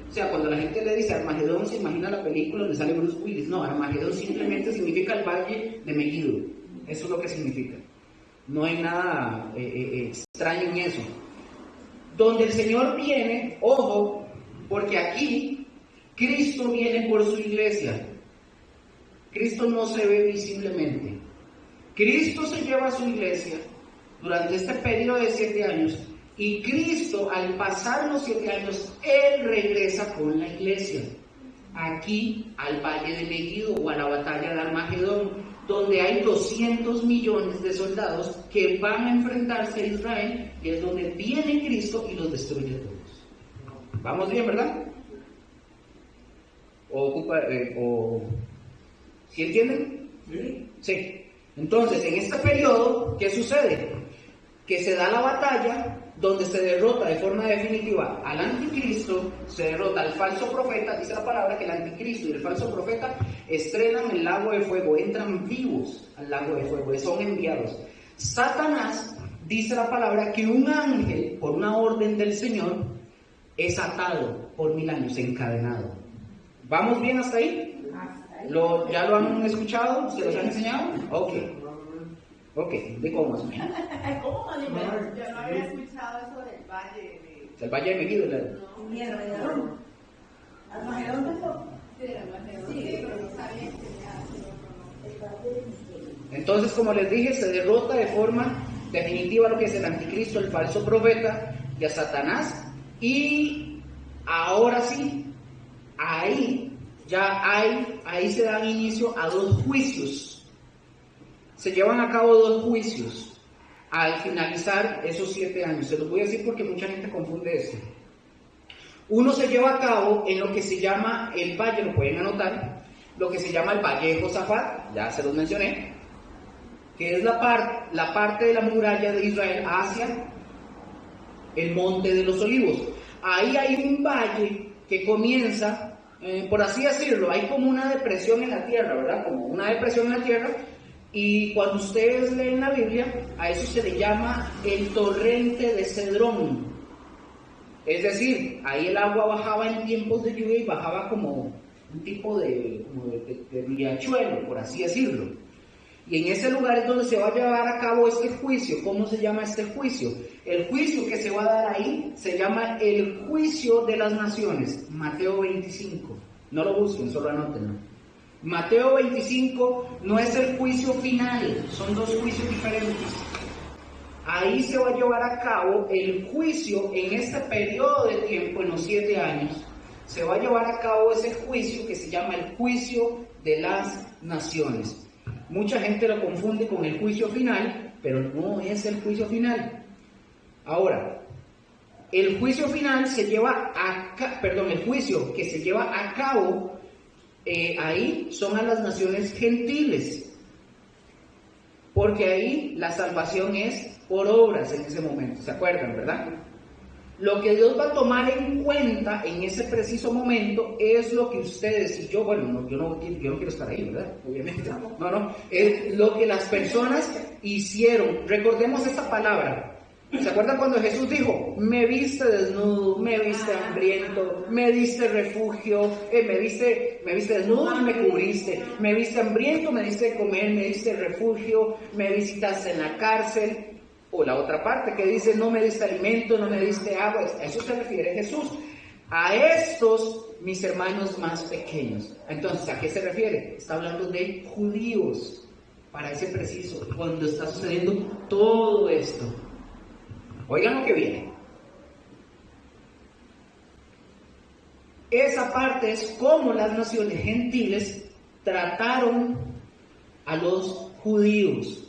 O sea, cuando la gente le dice Armagedón, se imagina la película donde sale Bruce Willis. No, Armagedón simplemente significa el Valle de Megiddo. Eso es lo que significa. No hay nada extraño en eso. Donde el Señor viene, ojo, porque aquí Cristo viene por su iglesia. Cristo no se ve visiblemente. Cristo se lleva a su iglesia durante este periodo de 7 años. Y Cristo, al pasar los 7 años, Él regresa con la iglesia. Aquí, al Valle de Megiddo o a la batalla de Armagedón, donde hay 200 millones de soldados que van a enfrentarse a Israel, y es donde viene Cristo y los destruye a todos. ¿Vamos bien, verdad? ¿Sí entienden? Sí. Entonces, en este periodo, ¿qué sucede? Que se da la batalla donde se derrota de forma definitiva al anticristo, se derrota al falso profeta. Dice la palabra que el anticristo y el falso profeta estrenan el lago de fuego, entran vivos al lago de fuego, son enviados. Satanás, dice la palabra, que un ángel, por una orden del Señor, es atado por 1000 años, encadenado. ¿Vamos bien hasta ahí? ¿Ya lo han escuchado? ¿Se los han enseñado? Ok, ¿de cómo más o menos? ¿Cómo? Yo no había escuchado eso del Valle de... El Valle de Megiddo. Ni Armagedón. Armagedón tampoco. Sí, Armagedón, sí, pero no sabía que era... Entonces, como les dije, se derrota de forma definitiva lo que es el anticristo, el falso profeta y a Satanás. Y ahora sí, ahí se dan inicio a 2 juicios. Se llevan a cabo 2 juicios al finalizar esos 7 años. Se los voy a decir porque mucha gente confunde esto. Uno se lleva a cabo en lo que se llama el valle, lo pueden anotar, lo que se llama el Valle de Josafat, ya se los mencioné, que es la parte de la muralla de Israel hacia el Monte de los Olivos. Ahí hay un valle que comienza, por así decirlo, hay como una depresión en la tierra, ¿verdad? Como una depresión en la tierra. Y cuando ustedes leen la Biblia, a eso se le llama el torrente de Cedrón. Es decir, ahí el agua bajaba en tiempos de lluvia y bajaba como un tipo de riachuelo, por así decirlo. Y en ese lugar es donde se va a llevar a cabo este juicio. ¿Cómo se llama este juicio? El juicio que se va a dar ahí se llama el juicio de las naciones. Mateo 25. No lo busquen, solo anótenlo. Mateo 25 no es el juicio final, son 2 juicios diferentes. Ahí se va a llevar a cabo el juicio en este periodo de tiempo, en los 7 años, se va a llevar a cabo ese juicio que se llama el juicio de las naciones. Mucha gente lo confunde con el juicio final, pero no es el juicio final. Ahora, el juicio final se lleva el juicio que se lleva a cabo ahí son a las naciones gentiles, porque ahí la salvación es por obras en ese momento, ¿se acuerdan, verdad? Lo que Dios va a tomar en cuenta en ese preciso momento es lo que ustedes y yo, yo no quiero estar ahí, ¿verdad? Obviamente, no, es lo que las personas hicieron. Recordemos esta palabra. ¿Se acuerdan cuando Jesús dijo, me viste desnudo, me viste hambriento, me diste refugio, me viste desnudo y me cubriste, me viste hambriento, me diste de comer, me diste refugio, me visitaste en la cárcel? O la otra parte que dice, no me diste alimento, no me diste agua. A eso se refiere Jesús. A estos, mis hermanos más pequeños. Entonces, ¿a qué se refiere? Está hablando de judíos, para ese preciso, cuando está sucediendo todo esto. Oigan lo que viene. Esa parte es cómo las naciones gentiles trataron a los judíos.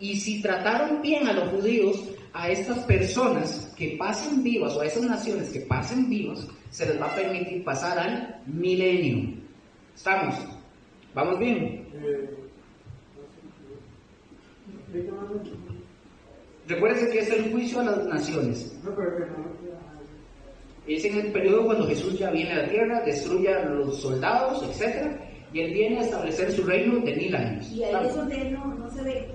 Y si trataron bien a los judíos, a estas personas que pasen vivas, o a esas naciones que pasen vivas, se les va a permitir pasar al milenio. ¿Estamos? ¿Vamos bien? Recuérdense que es el juicio a las naciones. Es en el periodo cuando Jesús ya viene a la tierra, destruye a los soldados, etc. Y Él viene a establecer su reino de 1000 años. Y ahí eso de no se ve.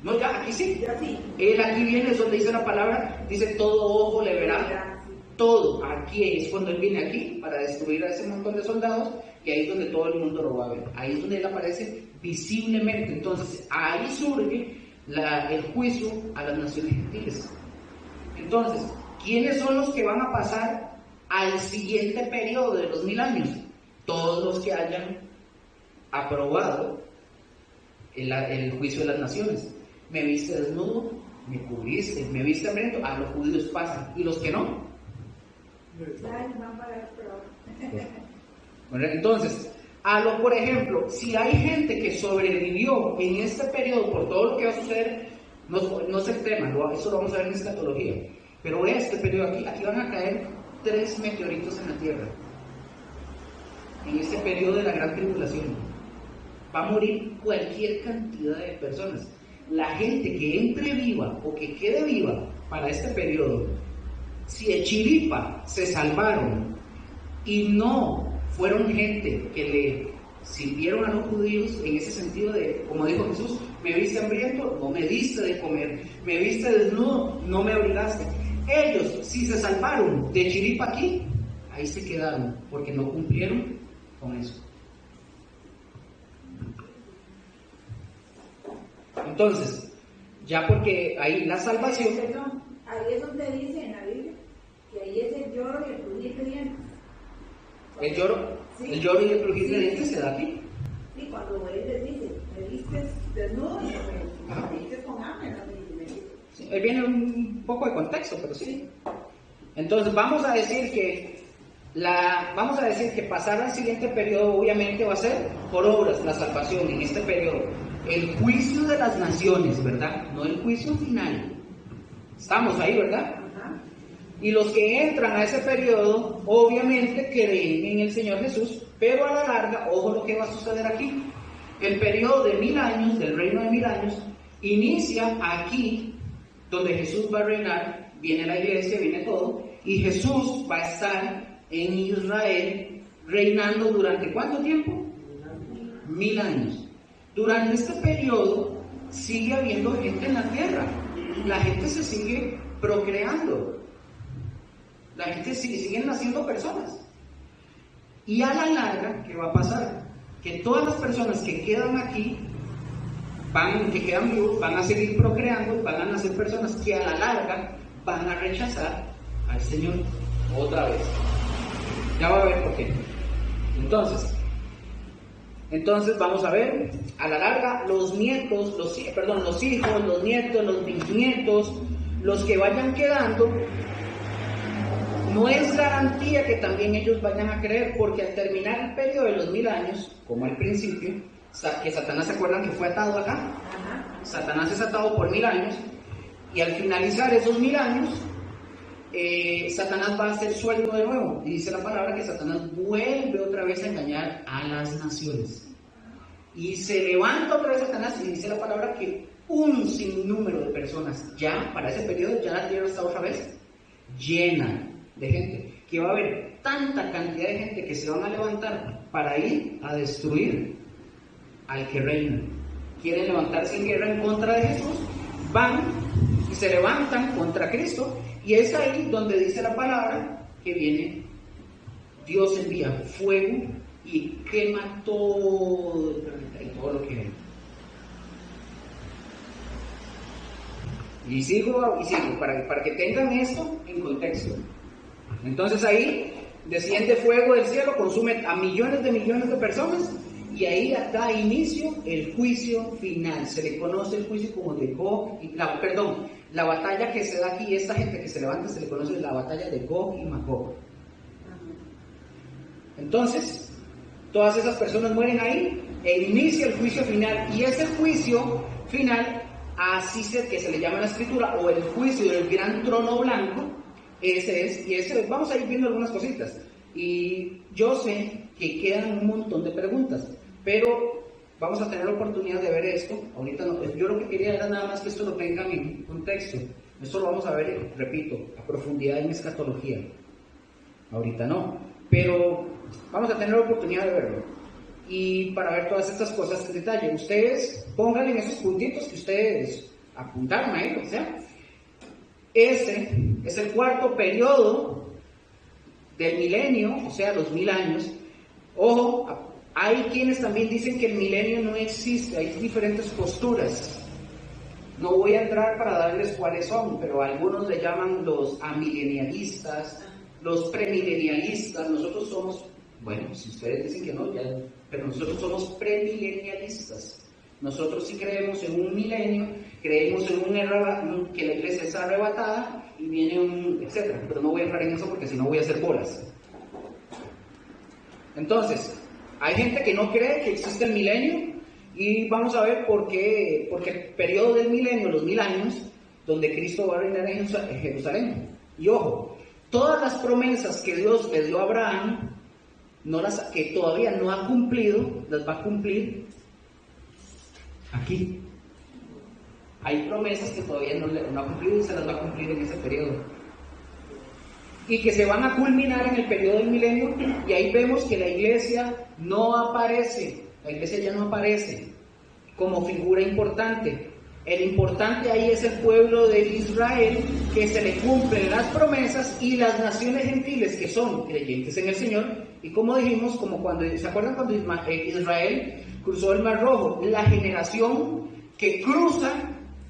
No, ya, aquí sí. Ya sí. Él aquí viene, es donde dice la palabra, dice todo ojo le verá. Todo. Aquí es cuando Él viene aquí para destruir a ese montón de soldados, y ahí es donde todo el mundo lo va a ver. Ahí es donde Él aparece visiblemente. Entonces, ahí surge el juicio a las naciones gentiles. Entonces, ¿quiénes son los que van a pasar al siguiente periodo de los 1000 años? Todos los que hayan aprobado el juicio de las naciones. Me viste desnudo, me cubriste, me viste hambriento, a los judíos pasan. ¿Y los que no? Bueno, entonces, por ejemplo, si hay gente que sobrevivió en este periodo por todo lo que va a suceder, no es el tema, eso lo vamos a ver en escatología, pero este periodo aquí van a caer 3 meteoritos en la Tierra. En este periodo de la gran tribulación va a morir cualquier cantidad de personas. La gente que entre viva o que quede viva para este periodo, si de chiripa se salvaron y no fueron gente que le sirvieron a los judíos en ese sentido de, como dijo Jesús, me viste hambriento, no me diste de comer, me viste desnudo, no me abrigaste. Ellos, si se salvaron de chiripa aquí, ahí se quedaron, porque no cumplieron con eso. Entonces, ya porque ahí la salvación... Perdón, ahí es donde dice en la Biblia que ahí es el lloro y el crujir de dientes. El lloro, sí. El lloro y el crujir de dientes se da aquí. Sí, cuando él les dice, me viste desnudo y me viste con hambre, Sí, ahí viene un poco de contexto, pero sí. Entonces, vamos a decir que pasar al siguiente periodo obviamente va a ser por obras, la salvación en este periodo. El juicio de las naciones, ¿verdad? No el juicio final. Estamos ahí, ¿verdad? Ajá. Y los que entran a ese periodo, obviamente creen en el Señor Jesús, pero a la larga, ojo lo que va a suceder aquí. El periodo de 1000 años, del reino de 1000 años, inicia aquí, donde Jesús va a reinar, viene la iglesia, viene todo, y Jesús va a estar en Israel reinando durante ¿cuánto tiempo? 1000 años. Durante este periodo sigue habiendo gente en la tierra, la gente se sigue procreando, la gente siguen naciendo personas. Y a la larga, ¿qué va a pasar? Que todas las personas que quedan aquí, que quedan vivos, van a seguir procreando, van a nacer personas que a la larga van a rechazar al Señor otra vez. Ya va a ver por qué. Entonces vamos a ver, a la larga, los hijos, los nietos, los bisnietos, los que vayan quedando, no es garantía que también ellos vayan a creer, porque al terminar el periodo de los 1000 años, como al principio, que Satanás, ¿se acuerdan que fue atado acá? Satanás es atado por 1000 años, y al finalizar esos 1000 años, Satanás va a ser suelto de nuevo, y dice la palabra que Satanás vuelve otra vez a engañar a las naciones, y se levanta otra vez Satanás, y dice la palabra que un sinnúmero de personas, ya para ese periodo, ya la tierra está otra vez llena de gente, que va a haber tanta cantidad de gente que se van a levantar para ir a destruir al que reina. Quieren levantarse en guerra en contra de Jesús, van y se levantan contra Cristo, y es ahí donde dice la palabra que viene, Dios envía fuego y quema todo el planeta y todo lo que hay. Y sigo para que tengan esto en contexto. Entonces ahí desciende fuego del cielo, consume a millones de personas, y ahí da inicio el juicio final. Se le conoce el juicio como de Gog y la batalla que se da aquí, esta gente que se levanta, se le conoce la batalla de Gog y Magog. Entonces, todas esas personas mueren ahí e inicia el juicio final, y ese juicio final, así que se le llama en la escritura, o el juicio del gran trono blanco, ese es, vamos a ir viendo algunas cositas, y yo sé que quedan un montón de preguntas, pero vamos a tener la oportunidad de ver esto. Ahorita no, yo lo que quería era nada más que esto lo tengan en contexto. Esto lo vamos a ver, repito, a profundidad en escatología. Ahorita no, pero vamos a tener la oportunidad de verlo. Y para ver todas estas cosas en detalle, ustedes pongan en esos puntitos que ustedes apuntaron ahí, o sea, ese es el cuarto periodo del milenio, o sea, los 1000 años. Ojo, hay quienes también dicen que el milenio no existe, hay diferentes posturas. No voy a entrar para darles cuáles son, pero algunos le llaman los amilenialistas, los premilenialistas. Nosotros somos, bueno, si ustedes dicen que no, ya, pero nosotros somos premilenialistas. Nosotros sí creemos en un milenio, creemos en que la iglesia está arrebatada y viene un etcétera, pero no voy a entrar en eso porque si no voy a hacer bolas. Entonces, hay gente que no cree que existe el milenio, y vamos a ver por qué, porque el periodo del milenio, los 1000 años, donde Cristo va a reinar en Jerusalén. Y ojo, todas las promesas que Dios le dio a Abraham, que todavía no ha cumplido, las va a cumplir aquí. Hay promesas que todavía no ha cumplido y se las va a cumplir en ese periodo, y que se van a culminar en el periodo del milenio. Y ahí vemos que la iglesia no aparece, la iglesia ya no aparece como figura importante. El importante ahí es el pueblo de Israel, que se le cumplen las promesas, y las naciones gentiles que son creyentes en el Señor. Y como dijimos, como cuando, ¿se acuerdan cuando Israel cruzó el Mar Rojo? La generación que cruza,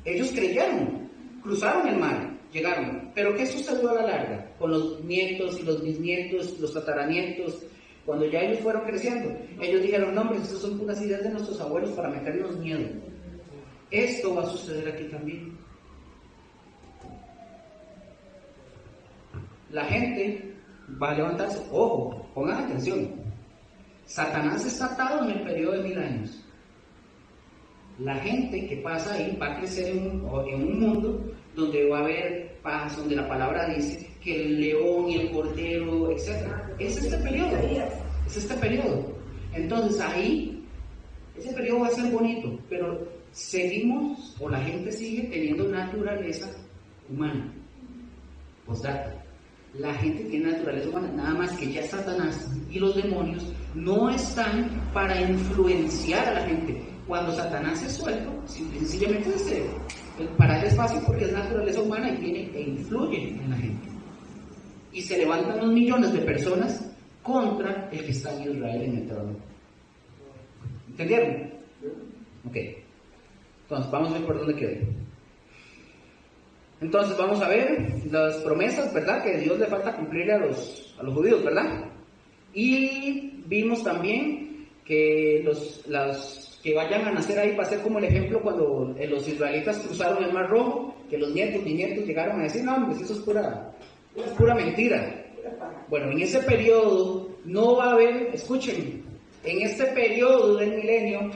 ellos creyeron, cruzaron el mar, llegaron. Pero ¿qué sucedió a la larga? Con los nietos y los bisnietos, los tataranietos, cuando ya ellos fueron creciendo, ellos dijeron, no hombre, esas son puras ideas de nuestros abuelos para meternos miedo. Esto va a suceder aquí también. La gente va a levantarse. Ojo, pongan atención. Satanás está atado en el periodo de 1000 años. La gente que pasa ahí va a crecer en un mundo donde va a haber paz, donde la palabra dice que el león y el cordero, etc. Es este periodo. Entonces ahí, ese periodo va a ser bonito, pero seguimos, o la gente sigue teniendo naturaleza humana. Postdata. La gente tiene naturaleza humana, nada más que ya Satanás y los demonios no están para influenciar a la gente. Cuando Satanás es suelto, sencillamente para él es fácil porque es naturaleza humana y viene e influye en la gente. Y se levantan unos millones de personas contra el que está en Israel en el trono. ¿Entendieron? Ok. Entonces, vamos a ver por dónde quedé. Entonces, vamos a ver las promesas, ¿verdad? Que Dios le falta cumplirle a los judíos, ¿verdad? Y vimos también que los que vayan a nacer ahí va a ser como el ejemplo cuando los israelitas cruzaron el Mar Rojo, que los nietos y nietos llegaron a decir, no, pues eso es pura mentira. Bueno, en ese periodo no va a haber, escuchen, en este periodo del milenio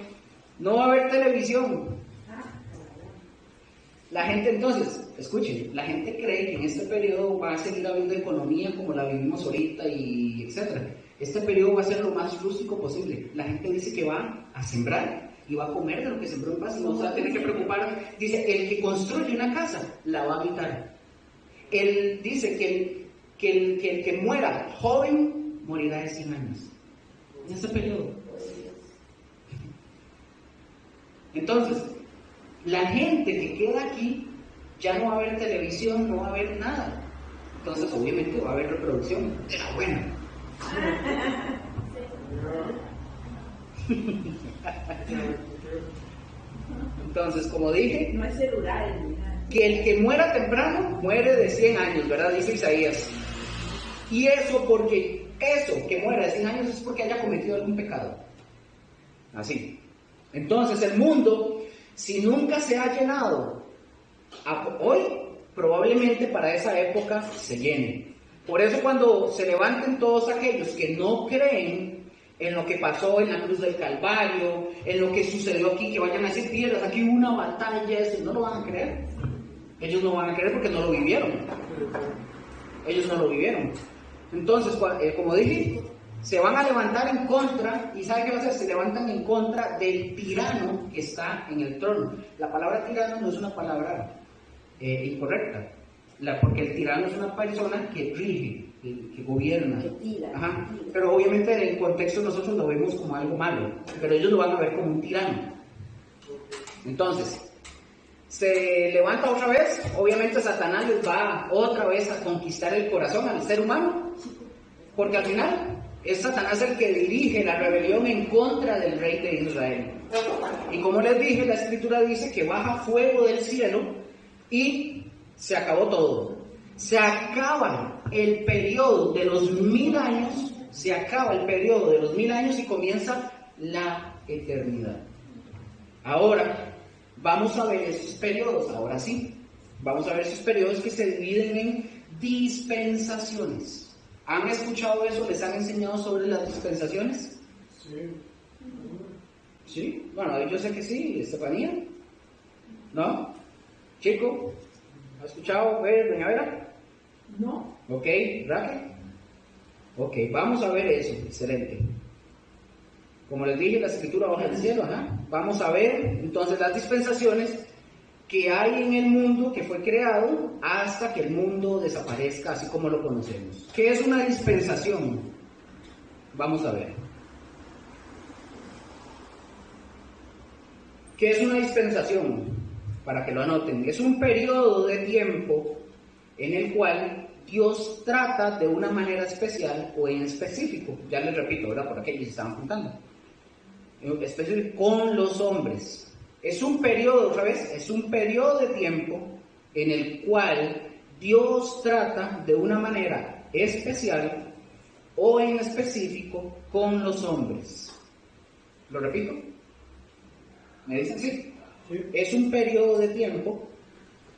no va a haber televisión. La gente entonces, escuchen, la gente cree que en este periodo va a seguir habiendo economía como la vivimos ahorita y etcétera. Este periodo va a ser lo más rústico posible. La gente dice que va a sembrar y va a comer de lo que sembró en paz y no se va a tener que preocupar. Dice, el que construye una casa la va a habitar. Él dice que el que muera joven morirá de 100 años. En este periodo. Entonces, la gente que queda aquí ya no va a haber televisión, no va a haber nada. Entonces, obviamente, va a haber reproducción de la buena. Entonces, como dije, No hay celulares ni nada. que el que muera temprano muere de 100 años, ¿verdad? Dice Isaías. Y eso que muera de 100 años es porque haya cometido algún pecado. Así. Entonces, el mundo, si nunca se ha llenado, hoy probablemente para esa época se llene. Por eso cuando se levanten todos aquellos que no creen en lo que pasó en la cruz del Calvario, en lo que sucedió aquí, que vayan a decir, piedras, aquí hubo una batalla, eso no lo van a creer. Ellos no van a creer porque no lo vivieron. Ellos no lo vivieron. Entonces, como dije, se van a levantar en contra, y ¿sabe qué va a hacer? Se levantan en contra del tirano que está en el trono. La palabra tirano no es una palabra incorrecta, porque el tirano es una persona que rige, que gobierna. Que tira. Ajá. Pero obviamente en el contexto nosotros lo vemos como algo malo, pero ellos lo van a ver como un tirano. Entonces, se levanta otra vez, obviamente Satanás les va otra vez a conquistar el corazón al ser humano, porque al final es Satanás el que dirige la rebelión en contra del rey de Israel. Y como les dije, la escritura dice que baja fuego del cielo y se acabó todo. Se acaba el periodo de los 1000 años, se acaba el periodo de los 1000 años y comienza la eternidad. Ahora, vamos a ver esos periodos, ahora sí. Vamos a ver esos periodos que se dividen en dispensaciones. ¿Han escuchado eso? ¿Les han enseñado sobre las dispensaciones? Sí. ¿Sí? Bueno, yo sé que sí, Estefanía. ¿No? ¿Chico? ¿Ha escuchado, doña Vera? No. Ok, Raquel. Ok, vamos a ver eso, excelente. Como les dije, la escritura baja del cielo, ajá. Vamos a ver entonces las dispensaciones que hay en el mundo que fue creado hasta que el mundo desaparezca así como lo conocemos. ¿Qué es una dispensación? Vamos a ver. ¿Qué es una dispensación? Para que lo anoten. Es un periodo de tiempo en el cual Dios trata de una manera especial o en específico. Ya les repito, ¿verdad? Por aquellos que estaban apuntando. Específico con los hombres. Es un periodo, otra vez, es un periodo de tiempo en el cual Dios trata de una manera especial o en específico con los hombres. ¿Lo repito? ¿Me dicen sí? Sí. Es un periodo de tiempo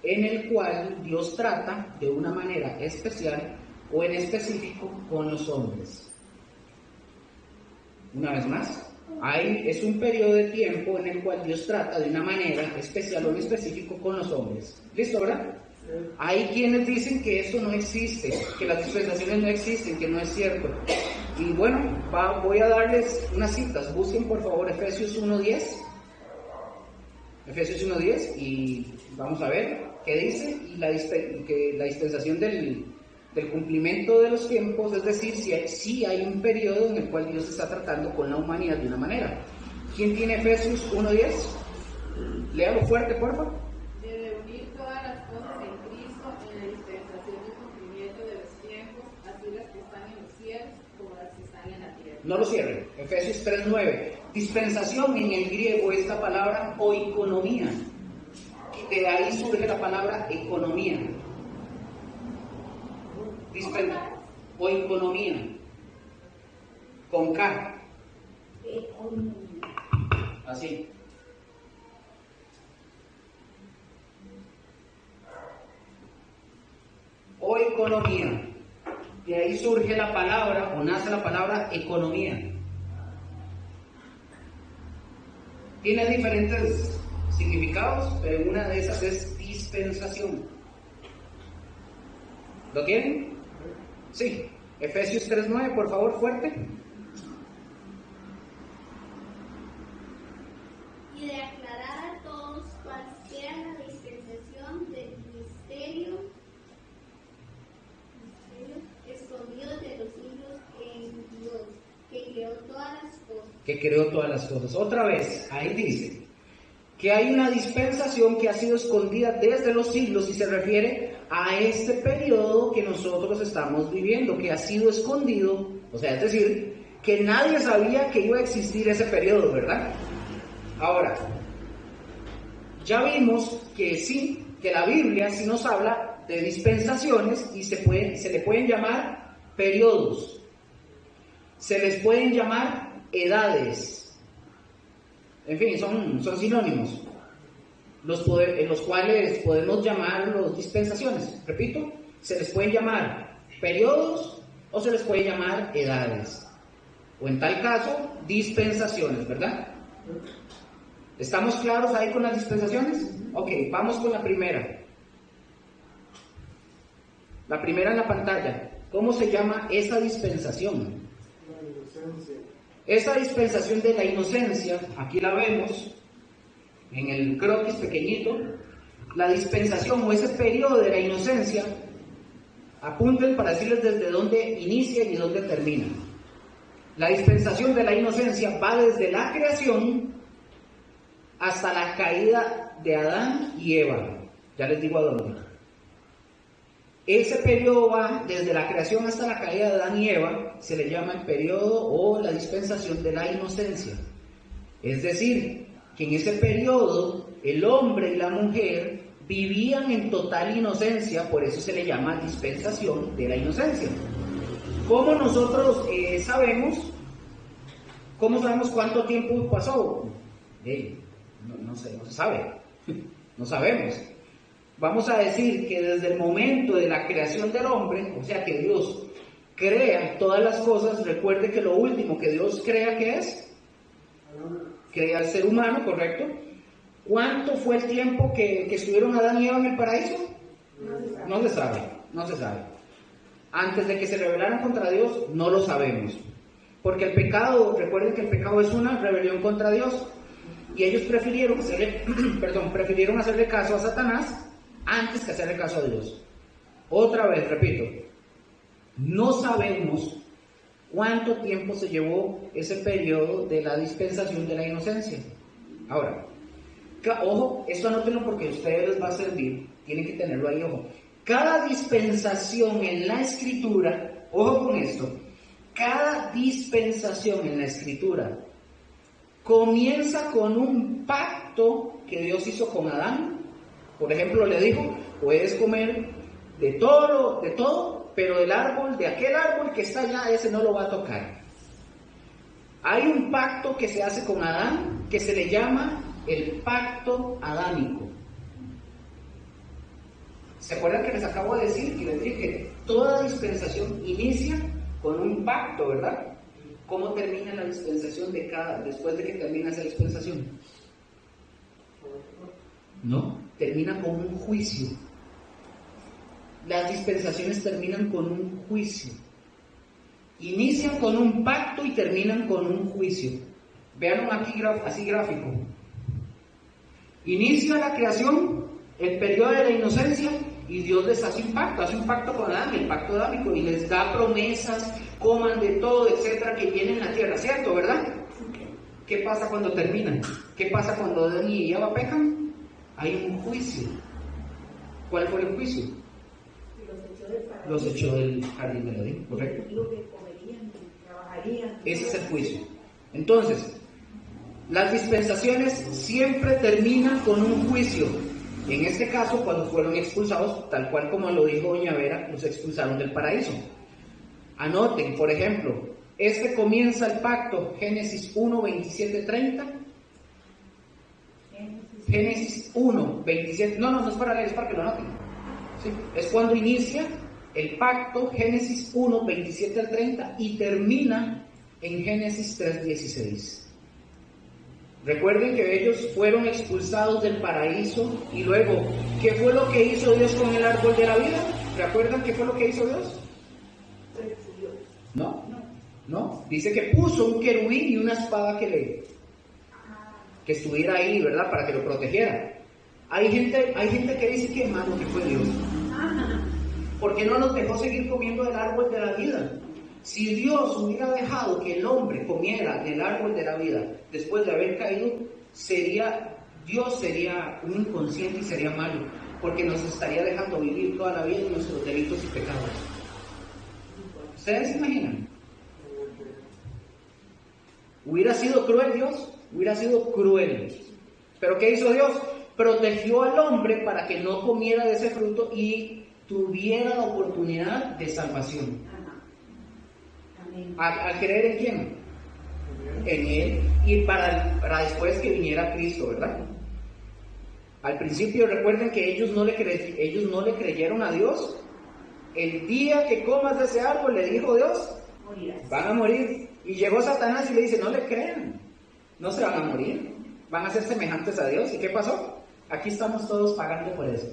en el cual Dios trata de una manera especial o en específico con los hombres. Una vez más. Es un periodo de tiempo en el cual Dios trata de una manera especial o en específico con los hombres. ¿Listo, verdad? Hay quienes dicen que eso no existe, que las dispensaciones no existen, que no es cierto. Y bueno, voy a darles unas citas. Busquen por favor Efesios 1:10. Efesios 1:10 y vamos a ver qué dice. Y que la dispensación del cumplimiento de los tiempos, es decir, si hay un periodo en el cual Dios está tratando con la humanidad de una manera. ¿Quién tiene Efesios 1:10? Léalo fuerte, por favor. De reunir todas las cosas en Cristo en la dispensación del cumplimiento de los tiempos, así las que están en los cielos como las que están en la tierra. No lo cierren. Efesios 3:9. Dispensación en el griego es la palabra oikonomía. De ahí surge la palabra economía. Oikonomía. Con K. Así. Oikonomía. de ahí surge la palabra, o nace la palabra economía. Tiene diferentes significados, pero una de esas es dispensación. ¿Lo tienen? Sí. Efesios 3:9, por favor, fuerte. Y de aclarar a todos cuál sea la dispensación del misterio escondido de los siglos en Dios, que creó todas las cosas. Que creó todas las cosas. Otra vez, ahí dice que hay una dispensación que ha sido escondida desde los siglos y se refiere a este periodo que nosotros estamos viviendo, que ha sido escondido, o sea, es decir, que nadie sabía que iba a existir ese periodo, ¿verdad? Ahora, ya vimos que sí, que la Biblia sí nos habla de dispensaciones y se le pueden llamar periodos, se les pueden llamar edades. En fin, son sinónimos, en los cuales podemos llamarlos dispensaciones. Repito, se les pueden llamar periodos o se les puede llamar edades. O en tal caso, dispensaciones, ¿verdad? ¿Estamos claros ahí con las dispensaciones? Ok, vamos con la primera. La primera en la pantalla. ¿Cómo se llama esa dispensación? Esa dispensación de la inocencia, aquí la vemos, en el croquis pequeñito, la dispensación o ese periodo de la inocencia, apunten para decirles desde dónde inicia y dónde termina. La dispensación de la inocencia va desde la creación hasta la caída de Adán y Eva. Ya les digo a dónde. Ese periodo va desde la creación hasta la caída de Adán y Eva, se le llama el periodo o la dispensación de la inocencia. Es decir, que en ese periodo el hombre y la mujer vivían en total inocencia, por eso se le llama dispensación de la inocencia. ¿Cómo nosotros sabemos? ¿Cómo sabemos cuánto tiempo pasó? No se sabe, no sabemos. Vamos a decir que desde el momento de la creación del hombre, o sea que Dios crea todas las cosas, recuerde que lo último que Dios crea, ¿qué es? Crea al ser humano, ¿correcto? ¿Cuánto fue el tiempo que estuvieron Adán y Eva en el paraíso? No se sabe. Antes de que se rebelaran contra Dios, no lo sabemos. Porque el pecado, recuerden que el pecado es una rebelión contra Dios. Y ellos prefirieron hacerle caso a Satanás antes que hacerle caso a Dios. Otra vez, repito, no sabemos cuánto tiempo se llevó ese periodo de la dispensación de la inocencia. Ahora, ojo, esto anótenlo porque a ustedes les va a servir, tienen que tenerlo ahí, ojo. Cada dispensación en la Escritura, ojo con esto, cada dispensación en la Escritura comienza con un pacto que Dios hizo con Adán. Por ejemplo, le dijo, puedes comer de todo, pero del árbol, de aquel árbol que está allá, ese no lo va a tocar. Hay un pacto que se hace con Adán, que se le llama el pacto adámico. ¿Se acuerdan que les acabo de decir? Y les dije que toda dispensación inicia con un pacto, ¿verdad? ¿Cómo termina la dispensación después de que termina esa dispensación? No, termina con un juicio. Las dispensaciones terminan con un juicio. Inician con un pacto y terminan con un juicio. Vean aquí así gráfico. Inicia la creación, el periodo de la inocencia, y Dios les hace un pacto con Adán, el pacto adámico, y les da promesas, coman de todo, etcétera, que viene en la tierra, ¿cierto, verdad? ¿Qué pasa cuando terminan? ¿Qué pasa cuando Adán y Eva pecan? Hay un juicio. ¿Cuál fue el juicio? Los echó del jardín del Edén, ¿correcto? Ese es el juicio. Entonces, las dispensaciones siempre terminan con un juicio. En este caso, cuando fueron expulsados, tal cual como lo dijo doña Vera, los expulsaron del paraíso. Anoten, por ejemplo, comienza el pacto, Génesis 1, 27, 30. Génesis 1, 27, no es para leer, es para que lo anoten. ¿Sí? Es cuando inicia el pacto, Génesis 1, 27 al 30, y termina en Génesis 3, 16. Recuerden que ellos fueron expulsados del paraíso y luego, ¿qué fue lo que hizo Dios con el árbol de la vida? ¿Recuerdan qué fue lo que hizo Dios? No. Dice que puso un querubín y una espada que estuviera ahí, ¿verdad? Para que lo protegiera. Hay gente que dice que hermano que fue Dios. ¿Por qué no nos dejó seguir comiendo del árbol de la vida? Si Dios hubiera dejado que el hombre comiera del árbol de la vida después de haber caído, Dios sería un inconsciente y sería malo, porque nos estaría dejando vivir toda la vida en nuestros delitos y pecados. ¿Ustedes se imaginan? ¿Hubiera sido cruel Dios? Hubiera sido cruel. ¿Pero qué hizo Dios? Protegió al hombre para que no comiera de ese fruto y tuviera la oportunidad de salvación. ¿Al creer en quién? En Él, y para después que viniera Cristo, ¿verdad? Al principio recuerden que ellos no le creyeron a Dios. El día que comas de ese árbol, le dijo Dios, van a morir. Y llegó Satanás y le dice, no le crean, no se van a morir, van a ser semejantes a Dios. ¿Y qué pasó? Aquí estamos todos pagando por eso.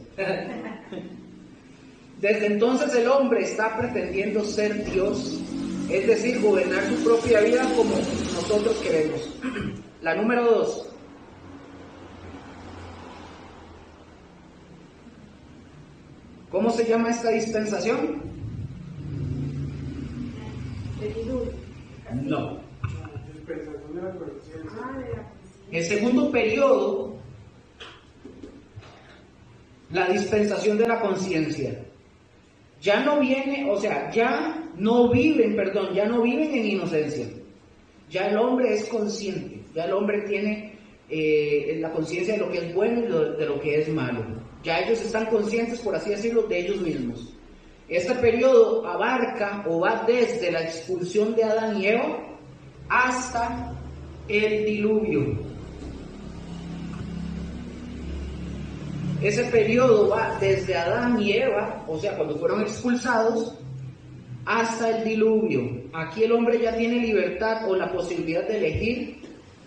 Desde entonces el hombre está pretendiendo ser Dios, es decir, gobernar su propia vida como nosotros queremos. La número 2. ¿Cómo se llama esta dispensación? No. Dispensación de la conciencia. El segundo periodo, la dispensación de la conciencia. Ya no viven en inocencia. Ya el hombre es consciente, ya el hombre tiene la conciencia de lo que es bueno y de lo que es malo. Ya ellos están conscientes, por así decirlo, de ellos mismos. Este periodo abarca o va desde la expulsión de Adán y Eva hasta el diluvio. Ese periodo va desde Adán y Eva, o sea, cuando fueron expulsados, hasta el diluvio. Aquí el hombre ya tiene libertad o la posibilidad de elegir,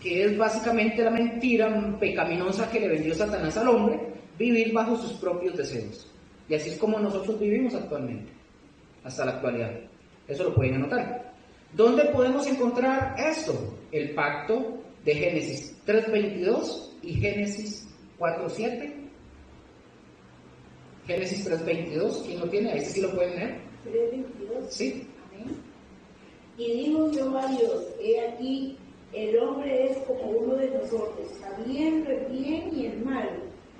que es básicamente la mentira pecaminosa que le vendió Satanás al hombre, vivir bajo sus propios deseos. Y así es como nosotros vivimos actualmente, hasta la actualidad. Eso lo pueden anotar. ¿Dónde podemos encontrar esto? El pacto de Génesis 3:22 y Génesis 4:7. Génesis 3:22, ¿quién lo tiene? Ahí sí lo pueden leer. 3:22. Sí. Amén. Y dijo Jehová Dios, he aquí, el hombre es como uno de nosotros, sabiendo el bien y el mal.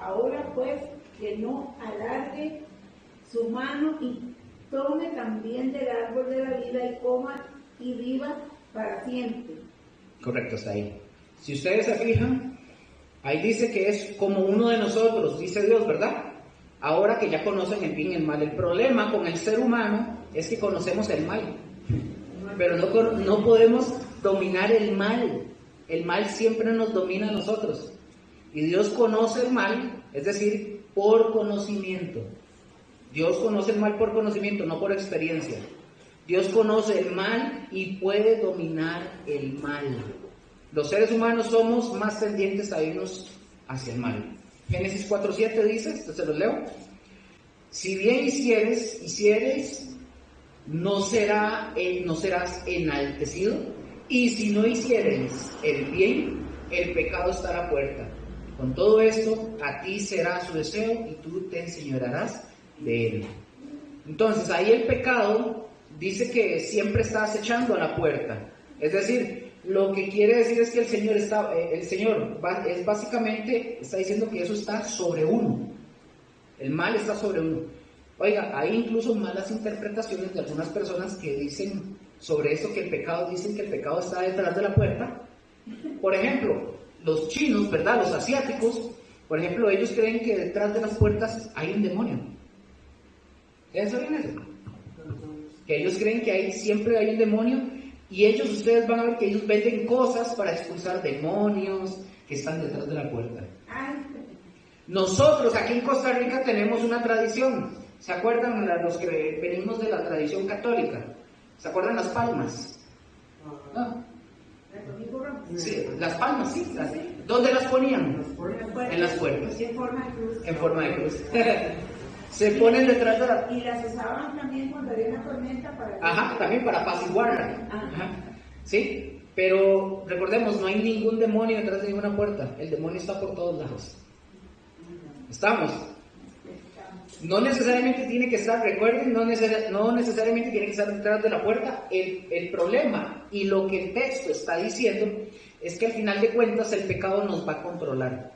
Ahora pues, que no alargue su mano y tome también del árbol de la vida y coma y viva para siempre. Correcto, está ahí. Si ustedes se fijan, ahí dice que es como uno de nosotros, dice Dios, ¿verdad? Ahora que ya conocen el bien y el mal. El problema con el ser humano es que conocemos el mal, pero no podemos dominar el mal. El mal siempre nos domina a nosotros. Y Dios conoce el mal, es decir, por conocimiento. Dios conoce el mal por conocimiento, no por experiencia. Dios conoce el mal y puede dominar el mal. Los seres humanos somos más tendientes a irnos hacia el mal. Génesis 4:7 dice, se los leo. Si bien hicieres, no serás enaltecido, y si no hicieres el bien, el pecado está a la puerta. Con todo esto, a ti será su deseo y tú te enseñorearás de él. Entonces, ahí el pecado dice que siempre está acechando a la puerta. Es decir, lo que quiere decir es que el Señor está diciendo que eso está sobre uno. El mal está sobre uno. Oiga, hay incluso malas interpretaciones de algunas personas que dicen sobre eso dicen que el pecado está detrás de la puerta. Por ejemplo, los chinos, ¿verdad? Los asiáticos, por ejemplo, ellos creen que detrás de las puertas hay un demonio. ¿Ustedes saben eso? Que ellos creen que siempre hay un demonio, y ustedes van a ver que ellos venden cosas para expulsar demonios que están detrás de la puerta. Nosotros aquí en Costa Rica tenemos una tradición. ¿Se acuerdan los que venimos de la tradición católica? ¿Se acuerdan las palmas? ¿No? Sí, las palmas, sí. ¿Dónde las ponían? En las puertas. En forma de cruz. En forma de cruz. Se ponen detrás de la... Y las usaban también cuando había una tormenta para... Ajá, también para apaciguarla. Ajá. Ajá. Sí, pero recordemos, no hay ningún demonio detrás de ninguna puerta. El demonio está por todos lados. ¿Estamos? No necesariamente tiene que estar, recuerden, no necesariamente tiene que estar detrás de la puerta. El problema y lo que el texto está diciendo es que al final de cuentas el pecado nos va a controlar.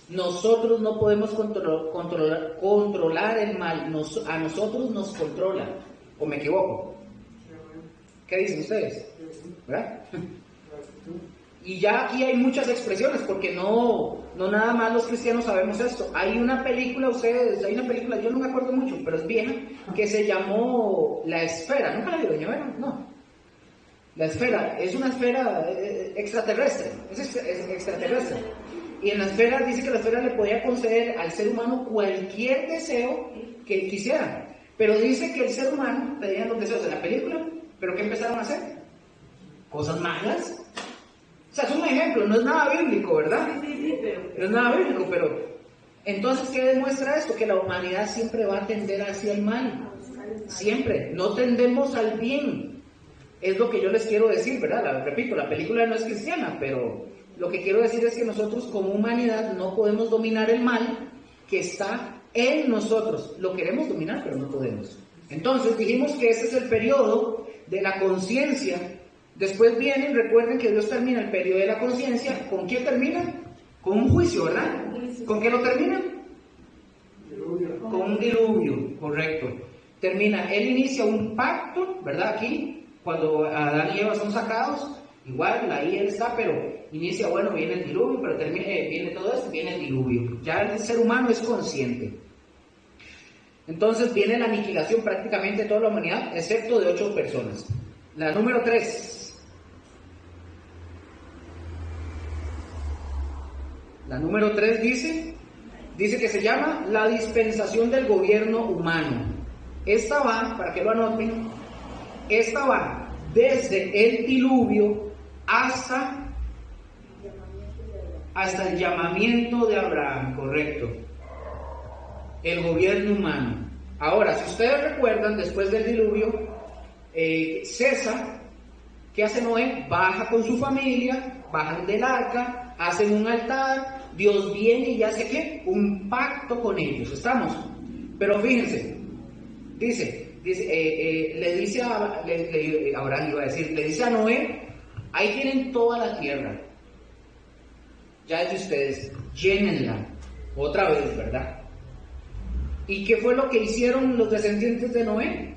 Nosotros no podemos controlar el mal, a nosotros nos controla. ¿O me equivoco? ¿Qué dicen ustedes? ¿Verdad? Y ya aquí hay muchas expresiones, porque no nada más los cristianos sabemos esto. Hay una película, yo no me acuerdo mucho, pero es vieja, que se llamó La Esfera. ¿Nunca la vio, doña Vera? No. La esfera, es una esfera extraterrestre, es extraterrestre. Y en la esfera dice que la esfera le podía conceder al ser humano cualquier deseo que quisiera. Pero dice que el ser humano pedía los deseos de la película, pero ¿qué empezaron a hacer? Cosas malas. O sea, es un ejemplo, no es nada bíblico, ¿verdad? Sí, pero... No es nada bíblico, pero... Entonces, ¿qué demuestra esto? Que la humanidad siempre va a tender hacia el mal. Siempre. No tendemos al bien. Es lo que yo les quiero decir, ¿verdad? Repito, la película no es cristiana, pero lo que quiero decir es que nosotros como humanidad no podemos dominar el mal que está en nosotros. Lo queremos dominar, pero no podemos. Entonces, dijimos que ese es el periodo de la conciencia. Después vienen, recuerden que Dios termina el periodo de la conciencia. ¿Con qué termina? Con un juicio, ¿verdad? ¿Con qué lo termina? Con un diluvio, correcto. Termina, Él inicia un pacto, ¿verdad? Aquí, cuando Adán y Eva son sacados, igual, ahí Él está, pero inicia, bueno, viene el diluvio, pero termina, viene todo esto, viene el diluvio. Ya el ser humano es consciente. Entonces viene la aniquilación prácticamente de toda la humanidad, excepto de 8 personas. La número 3. La número 3 dice que se llama la dispensación del gobierno humano. Esta va, para que lo anoten, esta va desde el diluvio hasta el llamamiento de Abraham, correcto. El gobierno humano. Ahora, si ustedes recuerdan, después del diluvio, César, ¿qué hace Noé? Baja con su familia, bajan del arca, hacen un altar, Dios viene y hace ¿qué? Un pacto con ellos, ¿estamos? Pero fíjense, le dice a Abraham, iba a decir, le dice a Noé, ahí tienen toda la tierra, ya es de ustedes, llénenla, otra vez, ¿verdad? ¿Y qué fue lo que hicieron los descendientes de Noé?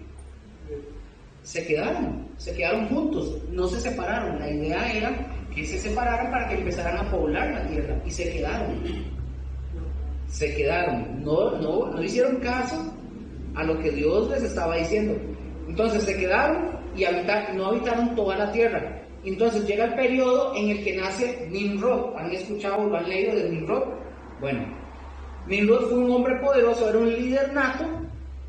Se quedaron juntos, no se separaron. La idea era que se separaran para que empezaran a poblar la tierra, y se quedaron, no hicieron caso a lo que Dios les estaba diciendo. Entonces se quedaron y no habitaron toda la tierra. Entonces llega el periodo en el que nace Nimrod. ¿Han escuchado o lo han leído de Nimrod? Bueno, Nimrod fue un hombre poderoso, era un líder nato,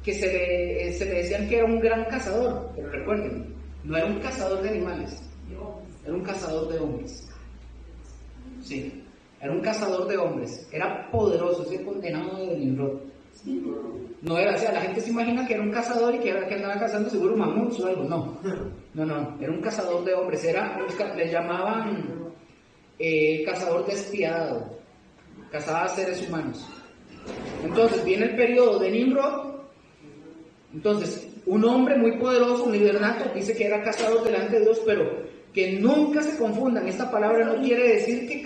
que se le decían que era un gran cazador, pero recuerden, no era un cazador de animales, era un cazador de hombres. Sí, era un cazador de hombres, era poderoso, ese condenado de Nimrod. No era, o sea, la gente se imagina que era un cazador y que andaba cazando seguro mamuts o algo, no, era un cazador de hombres, le llamaban cazador despiadado, cazaba seres humanos. Entonces viene el periodo de Nimrod. Entonces, un hombre muy poderoso, un líder nato, dice que era cazador delante de Dios, pero que nunca se confundan, esta palabra no quiere decir que